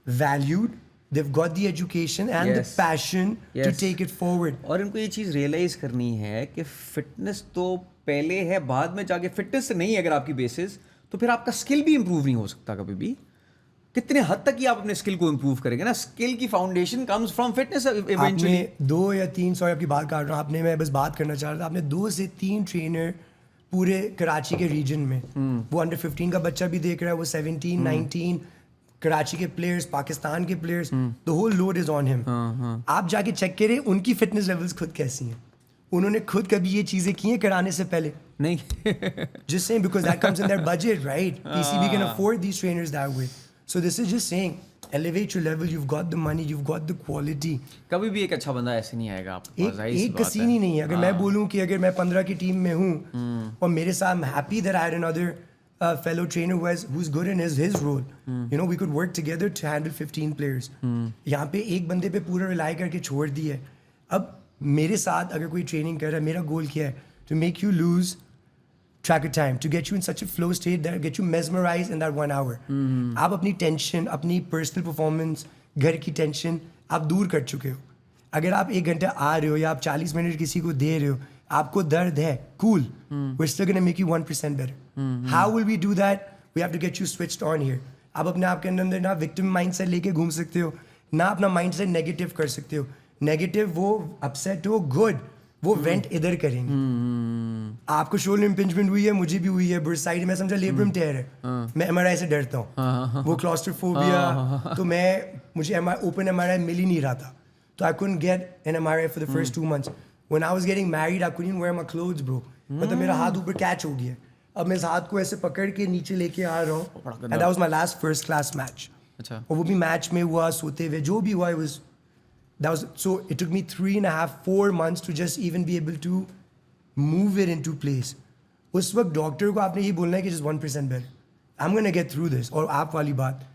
valued. They've got the education and the passion to take it forward. और इनको ये चीज़ realise करनी है कि fitness तो पहले है, बाद में जाके फिटनेस से नहीं अगर आपकी बेसिस, तो फिर आपका स्किल भी इंप्रूव नहीं हो सकता कभी भी. कितने हद तक ही आप अपने स्किल को इंप्रूव करेंगे ना. स्किल की foundation comes from fitness eventually. 2 या 3 सॉरी आपकी बात काट रहा हूँ, आपने, मैं बस बात करना चाह रहा था, आपने 2 से 3 ट्रेनर पूरे कराची के रीजन में, वो अंडर 15 का बच्चा भी देख रहा है, वो 17, 19 कराची के प्लेयर्स, पाकिस्तान के players, the whole load is on him. आप जाके चेक करें उनकी फिटनेस लेवल्स खुद कैसी हैं. उन्होंने खुद कभी ये चीजें की हैं कराने से पहले नहीं. Just saying because that comes in their budget, right? PCB can afford these trainers that way. So this is just saying elevate your level. You've got the money, you've got the quality. कभी भी एक अच्छा बंदा ऐसे नहीं आएगा आपके पास, जाहिर सी एक बात कसीन ही नहीं है. अगर मैं बोलूँ कि अगर मैं 15 की टीम में हूँ और मेरे साथ I'm happy that I had another fellow trainer who's good in his role. You know, we could work together to handle 15 players. यहाँ पे एक बंदे पे पूरा rely करके छोड़ दिया है. अब मेरे साथ अगर कोई ट्रेनिंग कर रहा है, मेरा गोल क्या है? To make you lose track of time, to get you in such a flow state that get you mesmerized in that 1 hour. आप अपनी टेंशन, अपनी पर्सनल परफॉर्मेंस, घर की टेंशन आप दूर कर चुके हो. अगर आप 1 घंटा आ रहे हो या आप 40 मिनट किसी को दे रहे हो, आपको दर्द है, cool. We're still gonna make you 1% better. How will we do that? We have to get you switched on here. आप अपने आप के अंदर ना विक्टिम माइंडसेट लेके घूम सकते हो, ना अपना माइंडसेट नेगेटिव कर सकते हो. नेगेटिव वो अपसेट हो, गुड वो वेंट इधर करेंगे. आपको शोल्डर इम्पिंजमेंट हुई है, मुझे भी हुई है, बुर्साइड में समझा लेब्रम टेयर है. मैं एमआरआई से डरता हूँ, वो क्लॉस्ट्रोफोबिया, तो मुझे ओपन एमआरआई मिल ही नहीं रहा था. तो I couldn't get an MRI for the first 2 months. When I was getting married, I couldn't wear my clothes, bro. मतलब मेरा हाथ ऊपर कैच हो गया. अब मैं इस हाथ को ऐसे पकड़ के नीचे लेके आ रहा हूँ. And that was my last first class match. अच्छा. और वो भी मैच में हुआ, सोते हुए जो भी हुआ, so it took me 3.5-4 months to just even be able to move it into place. उस वक्त डॉक्टर को आपने ये बोलना है कि just 1% better. I'm gonna get through this. और आप वाली बात,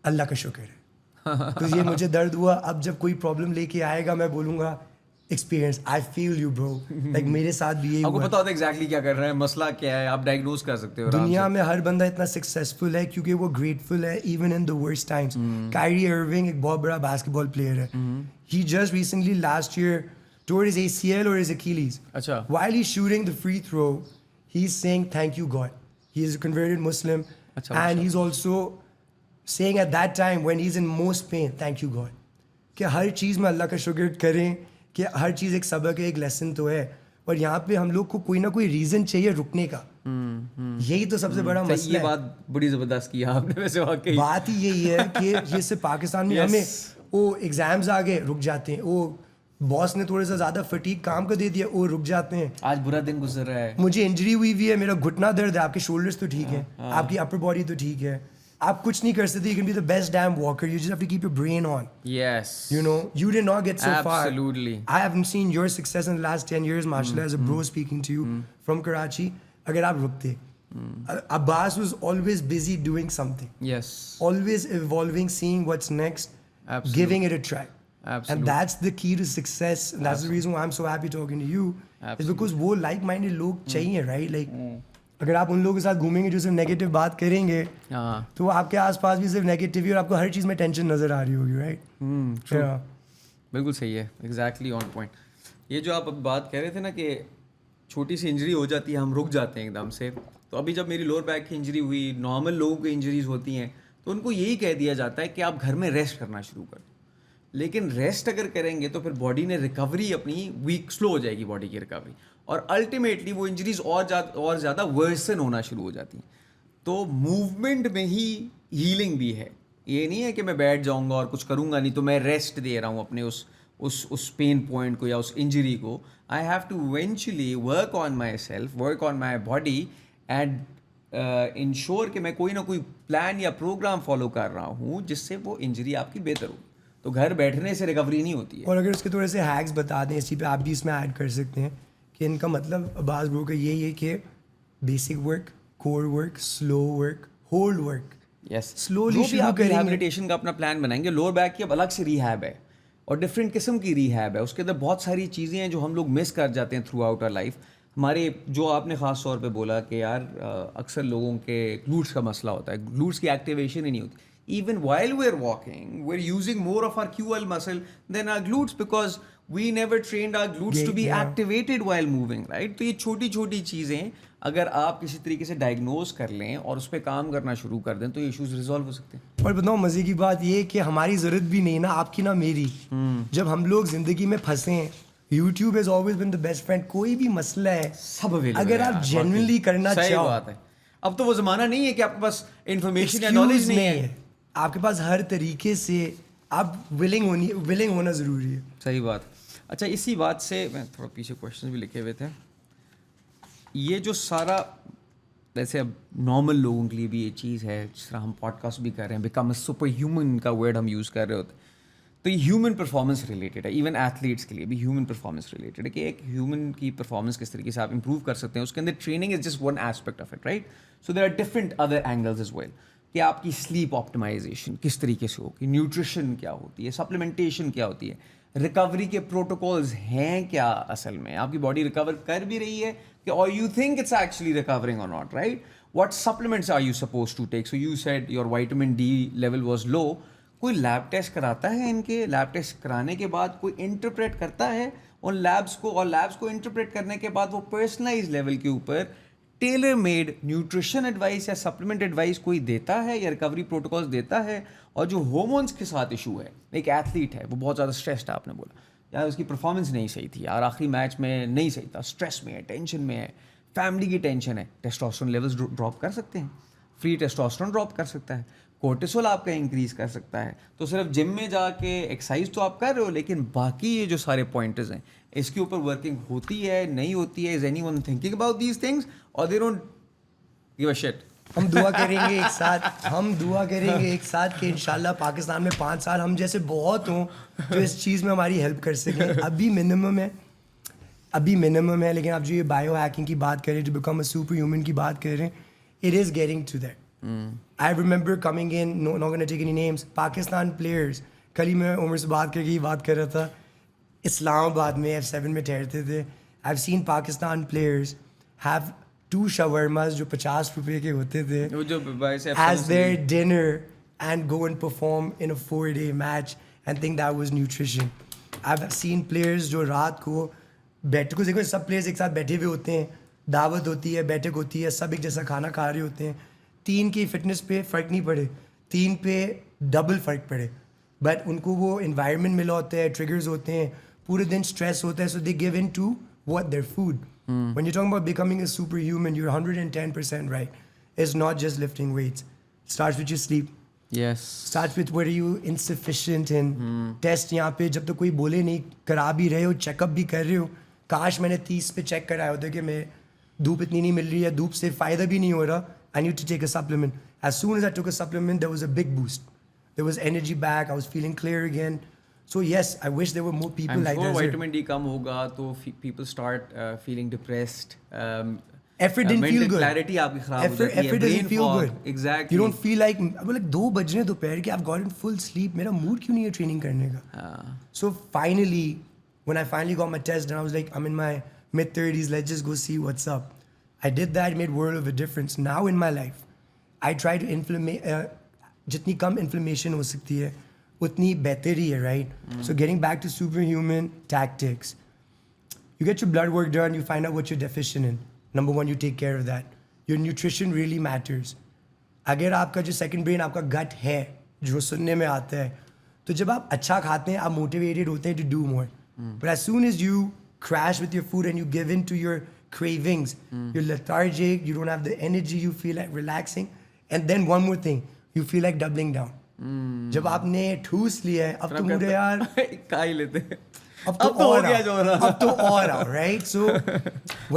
अल्लाह का शुक्र है. तो ये मुझे दर्द हुआ. अब जब कोई प्रॉब्लम लेके आएगा, मैं बोलूँगा experience. I feel you bro. Like मेरे साथ भी यही आपको हुआ. पता होता है एग्जैक्टली क्या कर रहे हैं, मसला क्या है, आप डायग्नोज कर सकते हो आराम दुनिया से. में हर बंदा इतना सक्सेसफुल है क्योंकि वो ग्रेटफुल है even in the worst times. Kyrie Irving एक बहुत बड़ा बास्केटबॉल प्लेयर है. He just recently last year tore his ACL or his Achilles. अच्छा. While he's shooting the free throw, he's saying thank you God. He is a converted Muslim. अच्छा, And अच्छा. he's also saying at that time when he's in most pain, thank you God. कि हर चीज़ में अल्लाह का शुक्र करें, कि हर चीज़ एक सबक है, एक लेसन तो है. और यहाँ पे हम लोग को कोई ना कोई रीज़न चाहिए रुकने का. यही तो सबसे बड़ा सही, मसला ये है. बात बड़ी जबरदस्त की आपने वैसे वाकई. बात ही यही है कि ये सिर्फ पाकिस्तान में Yes. हमें वो एग्जाम्स आ गए रुक जाते हैं, वो बॉस ने थोड़ा सा ज़्यादा फटीक काम कर दे दिया, वो रुक जाते हैं. आज बुरा दिन गुजर रहा है. मुझे इंजरी हुई है, मेरा घुटना दर्द है, आपके शोल्डर्स तो ठीक है, आपकी अपर बॉडी तो ठीक है, आप कुछ नहीं कर सकते. You can be the best damn walker, you just have to keep your brain on. Yes. You know, you did not get so far. Absolutely. I haven't seen your success in the last 10 years, mashallah, as a bro speaking to you from Karachi. अगर आप रुकते, Abbas was always busy doing something, Yes. always evolving, seeing what's next, Absolutely. giving it a try. Absolutely. And that's the key to success. And that's the reason why I'm so happy talking to you. Is Absolutely. because वो like-minded लोग चाहिए, right? Like, अगर आप उन लोगों के साथ घूमेंगे जो सिर्फ नेगेटिव बात करेंगे, हाँ. तो आपके आसपास भी सिर्फ नेगेटिव ही और आपको हर चीज़ में टेंशन नजर आ रही होगी, right? True. Yeah. बिल्कुल सही है, एग्जैक्टली ऑन पॉइंट. ये जो आप अब बात कह रहे थे ना कि छोटी सी इंजरी हो जाती है, हम रुक जाते हैं एकदम से. तो अभी जब मेरी लोअर बैक की इंजरी हुई, नॉर्मल लोगों की इंजरीज होती हैं, तो उनको यही कह दिया जाता है कि आप घर में रेस्ट करना शुरू कर दो. लेकिन रेस्ट अगर करेंगे तो फिर बॉडी ने रिकवरी अपनी वीक स्लो हो जाएगी, बॉडी की रिकवरी, और अल्टीमेटली वो इंजरीज और ज़्यादा वर्सन होना शुरू हो जाती हैं. तो मूवमेंट में ही हीलिंग भी है. ये नहीं है कि मैं बैठ जाऊंगा और कुछ करूंगा नहीं तो मैं रेस्ट दे रहा हूँ अपने उस पेन पॉइंट को या उस इंजरी को. I have to eventually work on myself, work on my body and ensure कि मैं कोई ना कोई प्लान या प्रोग्राम फॉलो कर रहा हूँ जिससे वो इंजरी आपकी बेहतर हो. तो घर बैठने से रिकवरी नहीं होती है. और अगर उसके थोड़े से हैक्स बता दें इसी पे, आप भी इसमें ऐड कर सकते हैं कि इनका मतलब अब्बास ब्रो का यही है कि basic work, core work, slow work, hold work. Yes. Slowly जो भी आप करेंगे. रिहैबिलिटेशन का अपना प्लान बनाएंगे, लोअर बैक की अब अलग से रिहैब है और डिफरेंट किस्म की रिहैब है. उसके अंदर बहुत सारी चीज़ें हैं जो हम लोग मिस कर जाते हैं थ्रू आउट आवर लाइफ. हमारे जो आपने ख़ास तौर पे बोला कि यार अक्सर लोगों के ग्लूट्स का मसला होता है, ग्लूट्स की एक्टिवेशन ही नहीं होती. Even while we're walking, we're using more of our QL muscle than our glutes because we never trained our glutes to be Yeah. activated while moving, right? तो ये छोटी छोटी चीज़ें अगर आप किसी तरीके से डायग्नोज कर लें और उस पर काम करना शुरू कर दें तो ये इश्यूज रिजॉल्व हो सकते हैं. और बताओ मज़े की बात ये कि हमारी ज़रूरत भी नहीं ना आपकी ना मेरी. जब हम लोग ज़िंदगी में फंसे हैं, YouTube has always been the best friend. कोई भी मसला है सब अवेलेबल अगर आप genuinely करना सही चाहो, बात है. अब तो वो ज़माना नहीं है कि आपके पास इन्फॉर्मेशन या excuse नॉलेज नहीं है. आपके पास हर तरीके से आप विलिंग होना ज़रूरी है. सही बात. अच्छा, इसी बात से मैं थोड़ा पीछे क्वेश्चन भी लिखे हुए थे. ये जो सारा वैसे अब नॉर्मल लोगों के लिए भी ये चीज़ है, जिस तरह हम पॉडकास्ट भी कर रहे हैं, बिकम अ सुपर ह्यूमन का वर्ड हम यूज़ कर रहे होते हैं, तो ये ह्यूमन परफॉर्मेंस रिलेटेड है. इवन एथलीट्स के लिए भी ह्यूमन परफॉर्मेंस रिलेटेड है कि एक ह्यूमन की परफॉर्मेंस किस तरीके से आप इंप्रूव कर सकते हैं. उसके अंदर training is just one aspect of it, right. So there are different other angles as well कि आपकी स्लीप ऑप्टिमाइजेशन किस तरीके से होगी, न्यूट्रिशन क्या होती है, सप्लीमेंटेशन क्या होती है, रिकवरी के प्रोटोकॉल्स हैं क्या, असल में आपकी बॉडी रिकवर कर भी रही है कि और you think it's actually recovering और not, right. What supplements are you suppose to take. So you said your vitamin D level was low. कोई लैब टेस्ट कराता है इनके? लैब टेस्ट कराने के बाद कोई इंटरप्रेट करता है उन लैब्स को, और लैब्स को इंटरप्रेट करने के बाद वो पर्सनलाइज लेवल के ऊपर टेलर मेड न्यूट्रिशन एडवाइस या सप्लीमेंट एडवाइस कोई देता है या रिकवरी प्रोटोकॉल्स देता है. और जो हॉर्मोन्स के साथ इशू है, एक एथलीट है वो बहुत ज़्यादा स्ट्रेस्ड है, आपने बोला यार उसकी परफॉर्मेंस नहीं सही थी यार, आखिरी मैच में नहीं सही था, स्ट्रेस में है, टेंशन में है, फैमिली की टेंशन है, टेस्टोस्टेरोन लेवल्स ड्रॉप कर सकते हैं. फ्री टेस्टोस्टेरोन ड्रॉप कर सकता है, कोर्टिसोल आपका इंक्रीज कर सकता है. तो सिर्फ जिम में जाके एक्सरसाइज तो आप कर रहे हो, लेकिन बाकी ये जो सारे पॉइंटर्स हैं इसके ऊपर वर्किंग होती है नहीं होती है. Is anyone thinking about these things और they don't give a shit? हम दुआ करेंगे एक साथ कि इंशाल्लाह पाकिस्तान में 5 साल हम जैसे बहुत हों जो इस चीज़ में हमारी हेल्प कर सकें. अभी मिनिमम है, लेकिन आप जो ये बायो हैकिंग की बात कर रहे हैं, to become a superhuman की बात कर रहे हैं, it is getting to that. I remember coming in, not gonna take any names, Pakistan players. कल ही मैं उमर से बात कर रहा था, इस्लामाबाद में F7 में ठहरते थे. I have seen Pakistan players have 2 shawarmas जो 50 रुपए के होते थे वो जो as their dinner and go and perform in a 4-day match and think that was nutrition. I've seen players जो रात को बैठ को देखो, सब प्लेयर्स एक साथ बैठे हुए होते हैं, दावत होती है, बैठक होती है, सब एक जैसा खाना खा रहे होते हैं. 3 की फिटनेस पे फ़र्क नहीं पड़े, 3 पे डबल फ़र्क पड़े, बट उनको वो इन्वायरमेंट मिला होता है, ट्रिगर्स होते हैं, पूरे दिन स्ट्रेस होता है, so they give in to what their food. When you're talking about becoming a superhuman, you're 110% right. It's not just lifting weights. It starts with your sleep. Yes. Starts with where you insufficient in. Test यहाँ पे जब तक कोई बोले नहीं, करा भी रहे हो, चेकअप भी कर रहे हो. काश मैंने 30 पे चेक कराया होता कि मैं धूप इतनी नहीं मिल रही है, धूप से फ़ायदा भी नहीं हो रहा. I need to take a supplement. As soon as I took a supplement, there was a big boost. There was energy back. I was feeling clear again. So yes, I wish there were more people I'm like sure that. vitamin D कम होगा तो people start feeling depressed. Effort didn't feel good. Clarity आपकी खराब हो जाती है. Effort doesn't feel good. Exactly. You don't feel like 2 बज रहे हैं दोपहर के, I've gotten full sleep. मेरा mood क्यों नहीं है ट्रेनिंग करने का? So finally, when I finally got my test, and I was like, I'm in my mid-30s. Let's just go see what's up. I did that. It made world of a difference. Now in my life, I try to जितनी कम inflammation हो सकती है उतनी बेहतर ही है, right? So getting back to superhuman tactics, you get your blood work done, you find out what you're deficient in. Number 1, you take care of that. Your nutrition really matters. अगर आपका जो second brain आपका gut है, जो सुनने में आता है, तो जब आप अच्छा खाते हैं आप motivated होते हैं to do more. But as soon as you crash with your food and you give in to your cravings, you're lethargic, you don't have the energy, you feel like relaxing. And then one more thing, you feel like doubling down. जब आपने ठूस लिया है, अब तो मुझे यार खा ही लेते हैं, अब तो और आओ, right? So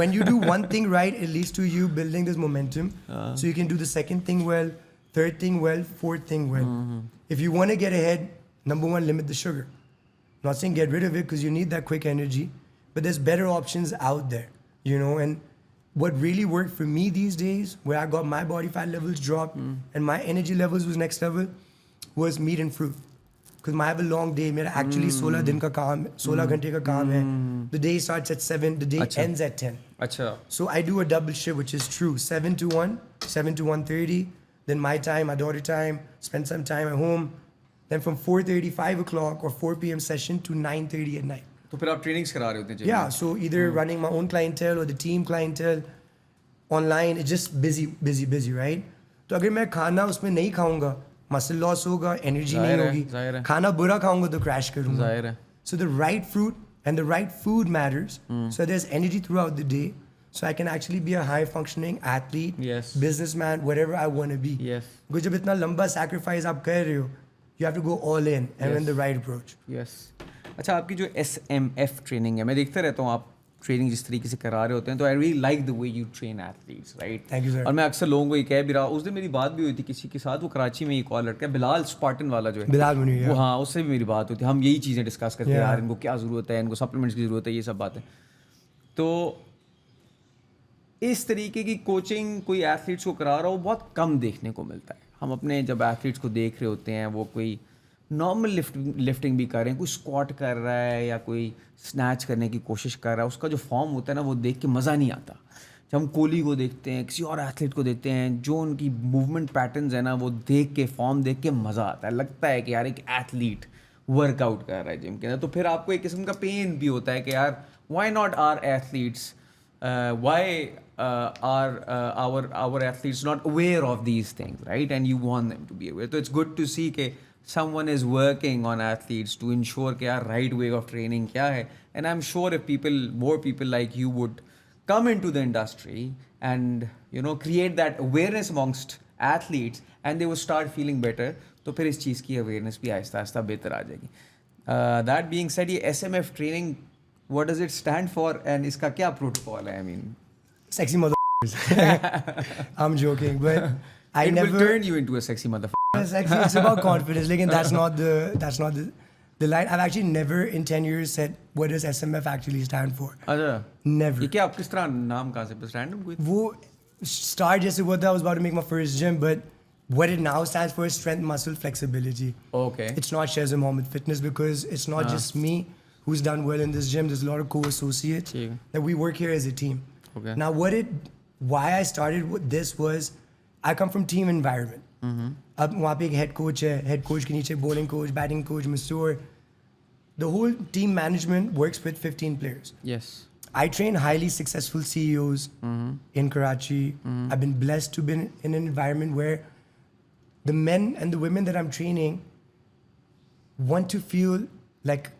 when you do one thing right, it leads to you building this momentum. So you can do the second thing well, third thing well, fourth thing well. If you want to get ahead, number 1, limit the sugar. I'm not saying get rid of it because you need that quick energy, but there's better options out there, you know. And what really worked for me these days, where I got my body fat levels dropped and my energy levels was next level, was meat and fruit. Because I have a long day. मेरा actually 16 दिन का काम, 16 घंटे का काम है. The day starts at 7, the day ends at 10. अच्छा. So I do a double shift, which is true. 7 to 1, 7 to 1:30. Then my time, my daughter time, spend some time at home. Then from 4:30, 5 o'clock or 4 p.m. session to 9:30 at night. तो फिर आप trainings करा रहे होते हैं? Yeah, so either running my own clientele or the team clientele online. It's just busy, right? तो अगर मैं खाना उसमें नहीं खाऊंगा, मसल लॉस होगा, एनर्जी नहीं होगी. खाना बुरा खाऊंगा तो क्रैश करूंगा. So the right fruit and the right food matters. So there's energy throughout the day. So I can actually be a high functioning athlete, businessman, whatever I want to be. Because जब इतना लंबा sacrifice आप कर रहे हो, you have to go all in and in the right approach. अच्छा, आपकी जो SMF ट्रेनिंग है, मैं देखता रहता हूँ आप ट्रेनिंग जिस तरीके से करा रहे होते हैं, तो I really like the way you train athletes, right? Thank you, sir. और मैं अक्सर लोगों को ये कह भी रहा, उस दिन मेरी बात भी हुई थी किसी के साथ, वो कराची में एक और लड़का है, बिलाल स्पार्टन वाला जो है, बिलाल मुनी, वो, हाँ, उससे भी मेरी बात होती है, हम यही चीज़ें डिस्कस करते हैं, Yeah. यार इनको क्या ज़रूरत है, इनको सप्लीमेंट्स की ज़रूरत है, ये सब बातें। तो इस तरीके की कोचिंग कोई एथलीट्स को करा रहा हो बहुत कम देखने को मिलता है। हम अपने जब एथलीट्स को देख रहे होते हैं, वो कोई नॉर्मल लिफ्टिंग भी कर रहे हैं, कोई स्क्वाट कर रहा है या कोई स्नैच करने की कोशिश कर रहा है, उसका जो फॉर्म होता है ना, वो देख के मज़ा नहीं आता। जब हम कोहली को देखते हैं, किसी और एथलीट को देखते हैं, जो उनकी मूवमेंट पैटर्न्स है ना, वो देख के, फॉर्म देख के मज़ा आता है, लगता है कि यार एक एथलीट वर्कआउट कर रहा है जिम के अंदर। तो फिर आपको एक किस्म का पेन भी होता है कि यार why not our athletes, why our athletes not aware of these things, right? And you want them to be aware. So it's good to see that someone is working on athletes to ensure कि यार right way of training क्या है. And I'm sure if more people like you would come into the industry and create that awareness amongst athletes, and they will start feeling better, तो फिर इस चीज़ की awareness भी आहिस्ता आहिस्ता बेहतर आ जाएगी. That being said, ये SMF training, what does it stand for, and इसका क्या protocol है? I mean, Sexy motherfuckers. I'm joking, but I it never will turn you into a sexy motherfucker. Sexy, it's about confidence. Like, and that's not the line. I've actually never in 10 years said what does SMF actually stand for. अच्छा, Never. ये क्या आप किस तरह नाम कहाँ से random कोई? वो start जैसे हुआ था, I was about to make my first gym, but what it now stands for is strength, muscle, flexibility. Okay. It's not Shazam Mohammed Fitness because it's not just me who's done well in this gym. There's a lot of co-associates ठीक. that we work here as a team. Okay. Now, why I started with this was I come from team environment. अब वहाँ पे एक head coach है, head coach के नीचे bowling coach, batting coach, masseur. The whole team management works with 15 players. Yes. I train highly successful CEOs in Karachi. I've been blessed to be in an environment where the men and the women that I'm training want to feel like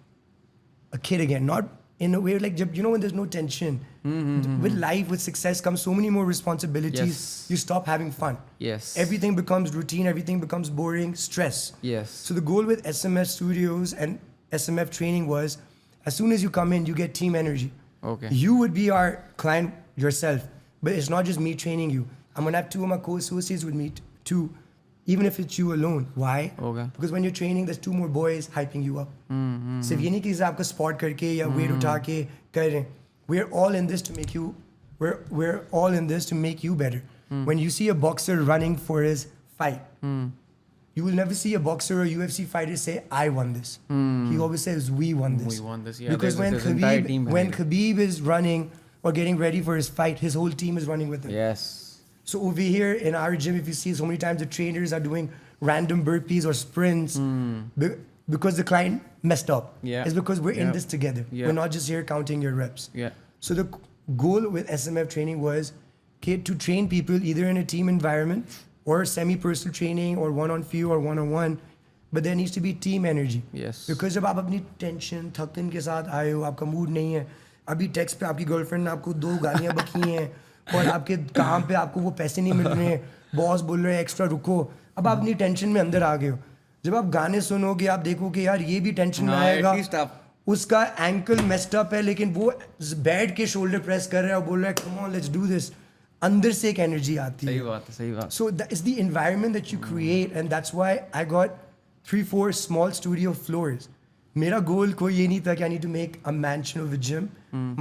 a kid again, not in a way like, when there's no tension. With life, with success comes so many more responsibilities. Yes. You stop having fun. Yes. Everything becomes routine, everything becomes boring, stress. Yes. So the goal with SMF Studios and SMF training was, as soon as you come in, you get team energy. Okay. You would be our client yourself, but it's not just me training you. I'm gonna have two of my co-associates with me too, even if it's you alone. Why? Okay. Because when you're training, there's two more boys hyping you up. सिर्फ ये नहीं कि आपको spot करके या weight उठा के कर रहे हैं. We're all in this to make you. We're all in this to make you better. When you see a boxer running for his fight, you will never see a boxer or UFC fighter say, "I won this." He always says, "We won this." We won this, yeah. Because There's an entire team when behind it. Khabib is running or getting ready for his fight, his whole team is running with him. Yes. So over here in our gym, if you see so many times the trainers are doing random burpees or sprints because the client messed up. Yeah. It's because we're in Yeah. this together. Yeah. We're not just here counting your reps. Yeah. So the goal with SMF training was to train people either in a team environment or semi-personal training or one-on-few or one-on-one, but there needs to be team energy. Yes. Because जब आप अपनी tension थकन के साथ आए हो, आपका mood नहीं है, अभी टेक्स्ट पे आपकी गर्लफ्रेंड ने आपको 2 गालियाँ बकी हैं और आपके काम पे आपको वो पैसे नहीं मिल रहे हैं, बॉस बोल रहे हैं एक्स्ट्रा रुको, अब आप अपनी टेंशन में अंदर आ गए हो. जब आप गाने सुनोगे आप देखोगे यार ये भी टेंशन में हाँ, आएगा, at least आप- उसका एंकल मेस्ड अप है लेकिन वो बेड के शोल्डर प्रेस कर रहा है और बोल रहा है come on let's do this. अंदर से एक एनर्जी आती सही है. बात है, सही बात. So that is the environment that you create, and that's why I got 3-4 small studio floors. मेरा goal कोई ये नहीं था कि I need to make a mansion of a gym.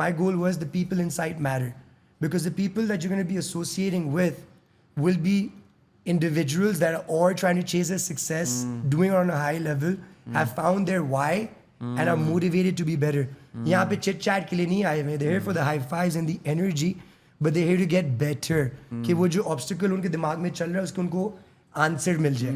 My goal was the people inside matter, because the people that you're going to be associating with will be individuals that are all trying to chase their success, doing it on a high level, have found their why, and are motivated to be better. यहाँ पे chit chat के लिए नहीं आए हुए. They're here for the high fives and the energy, but they're here to get better. कि वो जो obstacle उनके दिमाग में चल रहा है उसको उनको आंसर मिल जाए.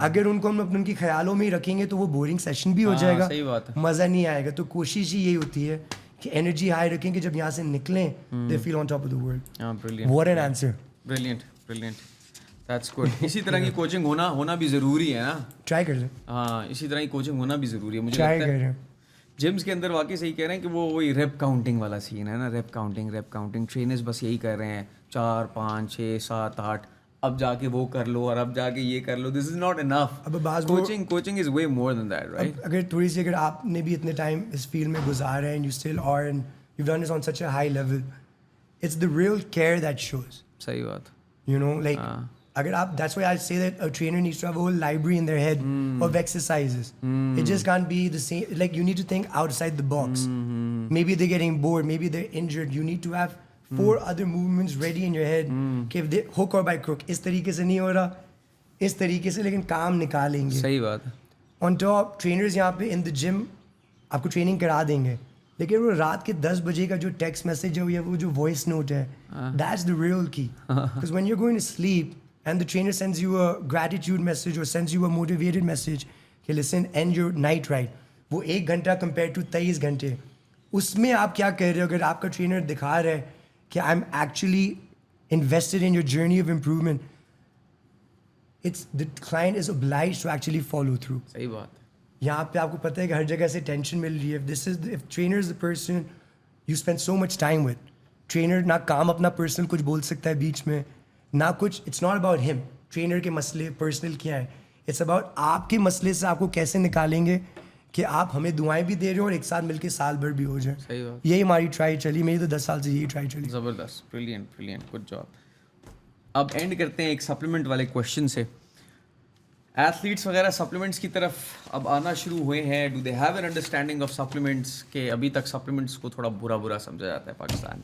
अगर उनको हम अपने उनके ख्यालों में ही रखेंगे तो वो बोरिंग सेशन भी हो हाँ, जाएगा, सही बात है. मज़ा नहीं आएगा. तो कोशिश ही यही होती है कि एनर्जी हाई रखें कि जब यहाँ से निकलें they feel on top of the world. हाँ, brilliant. What an answer. Brilliant, brilliant. That's good. इसी तरह की कोचिंग होना भी ज़रूरी है ना. Try कर रहे हैं. हाँ, इसी तरह की कोचिंग होना भी ज़रूरी है. मुझे Try लगता कर है रहे हैं. जिम्स के अंदर वाकई सही कह रहे हैं कि वो वही रेप काउंटिंग वाला सीन है ना. रेप काउंटिंग ट्रेनर्स बस यही कर रहे हैं 4 5 6 7 8, अब जाके वो कर लो और अब जाके ये कर लो. This is not enough. अब बाज़ वो- coaching is way more than that, right? अगर थोड़ी सी अगर आपने भी इतने टाइम इस फील्ड में गुजारा है and you still are and you've done this on such a high level. It's the real care that shows. सही बात. You know, like, हाँ. अगर आप, that's why I say that a trainer needs to have a whole library in their head of exercises. It just can't be the same. Like, you need to think outside the box. Maybe they're getting bored. Maybe they're injured. You need to have 4 other movements ready in your head. कि if they hook or by crook, इस तरीके से नहीं हो रहा, इस तरीके से लेकिन काम निकालेंगे. सही बात है. On top, trainers यहाँ पे in the gym आपको ट्रेनिंग करा देंगे, लेकिन वो रात के 10 बजे का जो टेक्स्ट मैसेज है या वो जो वॉइस नोट है, that's the real key. Because when you're going to sleep and the trainer sends you a gratitude message or sends you a motivated message कि listen, end your night right, वो 1 घंटा compared to 23 घंटे, उसमें आप क्या कर रहे हो? अगर आपका ट्रेनर दिखा रहा है कि I'm actually invested in your journey of improvement, it's the client is obliged to actually follow through. सही बात है. यहाँ पे आपको पता है कि हर जगह से टेंशन मिल रही है. If trainer is the person you spend so much time with, trainer ना काम अपना personal कुछ बोल सकता है बीच में, ना कुछ. It's not about him. Trainer के मसले personal क्या है? It's about आपके मसले से आपको कैसे निकालेंगे कि आप हमें दुआएं भी दे रहे हो और एक साथ मिलके साल भर भी हो जाए. सही बात. यही हमारी ट्राई चली. मेरी तो 10 साल से यही ट्राई चली. ज़बरदस्त. ब्रिलियंट. Good job. अब एंड करते हैं एक सप्लीमेंट वाले क्वेश्चन से. एथलीट्स वगैरह सप्लीमेंट्स की तरफ अब आना शुरू हुए हैं. Do they have an understanding of supplements के अभी तक सप्लीमेंट्स को थोड़ा बुरा समझा जाता है पाकिस्तान.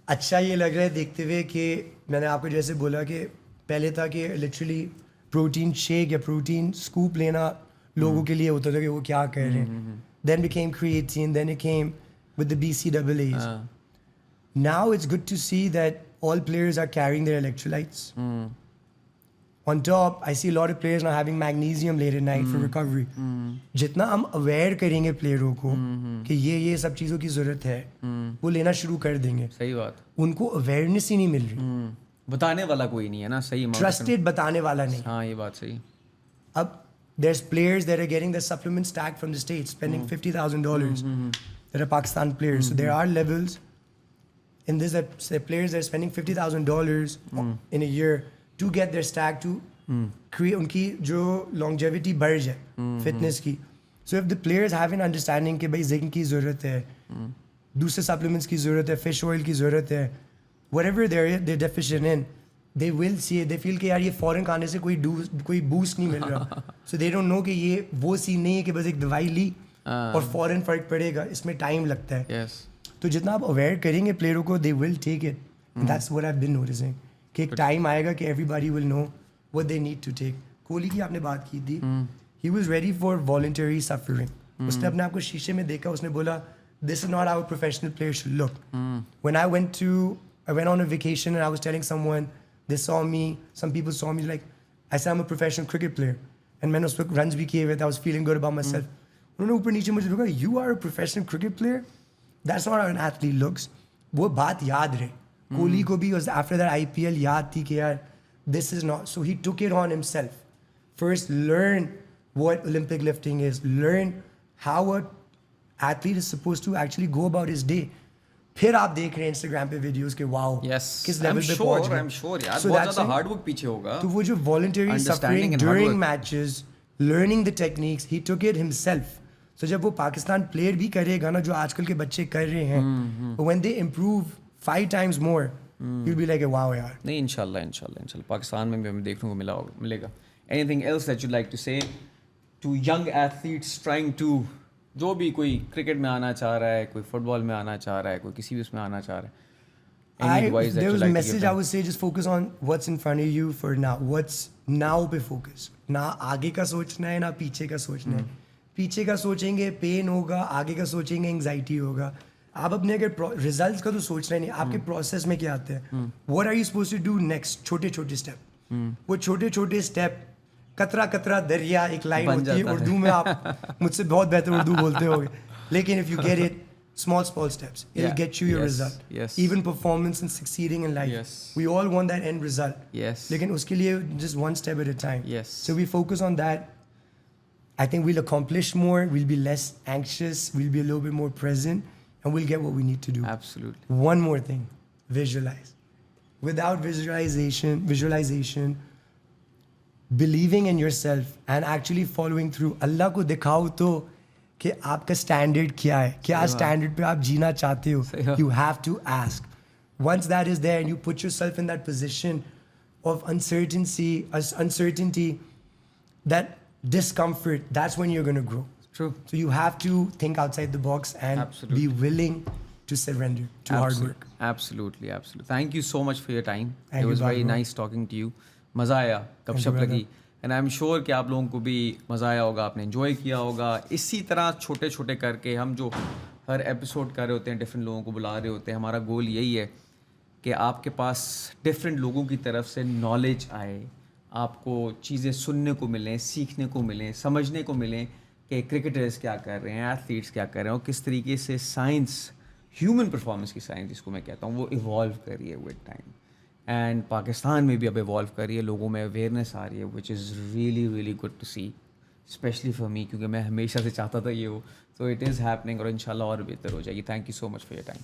अच्छा ये लग रहा है देखते हुए कि मैंने आपको जैसे बोला कि पहले था कि लिटरली प्रोटीन शेक या प्रोटीन स्कूप लेना लोगों के लिए होता था कि वो क्या कर रहे हैं. Then became creatine, then it came with the BCAAs. Now it's good to see that all players are carrying their electrolytes. On top, I see a lot of players now having magnesium late at night for recovery. जितना हम aware करेंगे प्लेयरों को कि ये सब चीज़ों की ज़रूरत है, वो लेना शुरू कर देंगे. सही बात. उनको awareness ही नहीं मिल रही. बताने वाला कोई नहीं है ना. सही. Trusted बताने वाला नहीं. हाँ ये बात सही. अब there's players that are getting their supplements tagged from the States, spending $50,000 that are Pakistan players. So there are levels in this that say players that are spending $50,000 in a year to get their stack to create उनकी जो longevity बढ़ जाए fitness की. So if the players have an understanding कि भाई zinc की ज़रूरत है, दूसरे supplements की ज़रूरत है, fish oil की ज़रूरत है, whatever they're deficient in, they will see it. They feel कि यार ये foreign खाने से कोई boost नहीं मिल रहा. So they don't know कि ये वो सीन नहीं है कि बस एक दवाई ली और foreign फर्क पड़ेगा. इसमें time लगता है. Yes. तो जितना आप aware करेंगे प्लेयरों को, they will take it. And that's what I've been noticing. कि एक टाइम आएगा कि everybody will know what they need to take. Kohli की आपने बात की थी. He was ready for voluntary suffering. उसने अपने आप को शीशे में देखा. उसने बोला this is not how a professional player should look. When I went on a vacation and I was telling someone, they saw me, some people saw me, like I said I'm a professional cricket player. And मैंने उस वक्त runs भी किए हुए थे. I was feeling good about myself. उन्होंने ऊपर नीचे मुझे देखा, you are a professional cricket player? That's not how an athlete looks. वो बात याद रहे. कोहली को भी after that IPL याद थी कि यार this is not. So he took it on himself. First learn what Olympic lifting is. Learn how an athlete is supposed to actually go about his day. फिर आप देख रहे हैं Instagram पे videos के wow किस level पे पहुंच गए. I'm sure यार So बहुत that's ज़्यादा it. hard work पीछे होगा. तो वो जो voluntary Understanding suffering and hard during work. matches, learning the techniques, he took it himself. So जब वो पाकिस्तान प्लेयर भी करेगा ना जो आजकल के बच्चे कर रहे हैं, when they improve 5 times more, you'll be like wow यार. नहीं इंशाल्लाह पाकिस्तान में भी हमें देखने को मिलेगा. Anything else that you'd like to say to young athletes trying to, जो भी कोई क्रिकेट में आना चाह रहा है, कोई फुटबॉल में आना चाह रहा है, कोई किसी भी उसमें आना चाह रहा है. Any advice that There you'd was a like to message give I them? would say, just focus on what's in front of you for now. What's now पे focus. ना आगे का सोचना है ना पीछे का सोचना है. पीछे का सोचेंगे पेन होगा, आगे का सोचेंगे एंग्जाइटी होगा. आप अपने अगर रिजल्ट्स का तो सोचना ही नहीं, आपके प्रोसेस में क्या आते हैं. What are you supposed to do next? छोटे छोटे स्टेप. वो छोटे छोटे स्टेप कतरा कतरा दरिया एक लाइन बन होती है जाता है. उर्दू में. आप मुझसे बहुत बेहतर उर्दू बोलते होगे, लेकिन if you get it, small steps, it'll Yeah. get you your Yes. result. Yes. Even performance and succeeding in life. Yes. We all want that end result. Yes. लेकिन उसके लिए just one step at a time. Yes. So we focus on that. I think we'll accomplish more. We'll be less anxious. We'll be a little bit more present, and we'll get what we need to do. Absolutely. One more thing, visualize. Without visualization, believing in yourself and actually following through. Allah को दिखाओ तो कि आपका standard क्या है, क्या standard पे आप जीना चाहते हो. सही बात. You have to ask. Once that is there and you put yourself in that position of uncertainty, that discomfort, that's when you're going to grow. True. So you have to think outside the box and Absolutely. be willing to surrender to hard work. Absolutely, absolutely. Thank you so much for your time. Thank It you, was very Bhagwan. nice talking to you. मज़ा आया, गपशप brother. लगी. And I am sure कि आप लोगों को भी मज़ा आया होगा, आपने इन्जॉय किया होगा. इसी तरह छोटे छोटे करके हम जो हर एपिसोड कर रहे होते हैं, डिफरेंट लोगों को बुला रहे होते हैं, हमारा गोल यही है कि आपके पास डिफरेंट लोगों की तरफ से नॉलेज आए, आपको चीज़ें सुनने को मिलें, सीखने को मिलें, समझने को मिलें कि क्रिकेटर्स क्या कर रहे हैं, एथलीट्स क्या कर रहे हैं, और किस तरीके से साइंस, ह्यूमन परफॉर्मेंस की साइंस जिसको मैं कहता हूँ, वो इवॉल्व कर रही है विद टाइम. एंड पाकिस्तान में भी अब इवॉल्व कर रही है, लोगों में अवेयरनेस आ रही है, which is really really good to see, specially for me, क्योंकि मैं हमेशा से चाहता था ये हो. सो इट इज़ हैपनिंग और इंशाल्लाह और बेहतर हो जाएगी. Thank you so much for your time.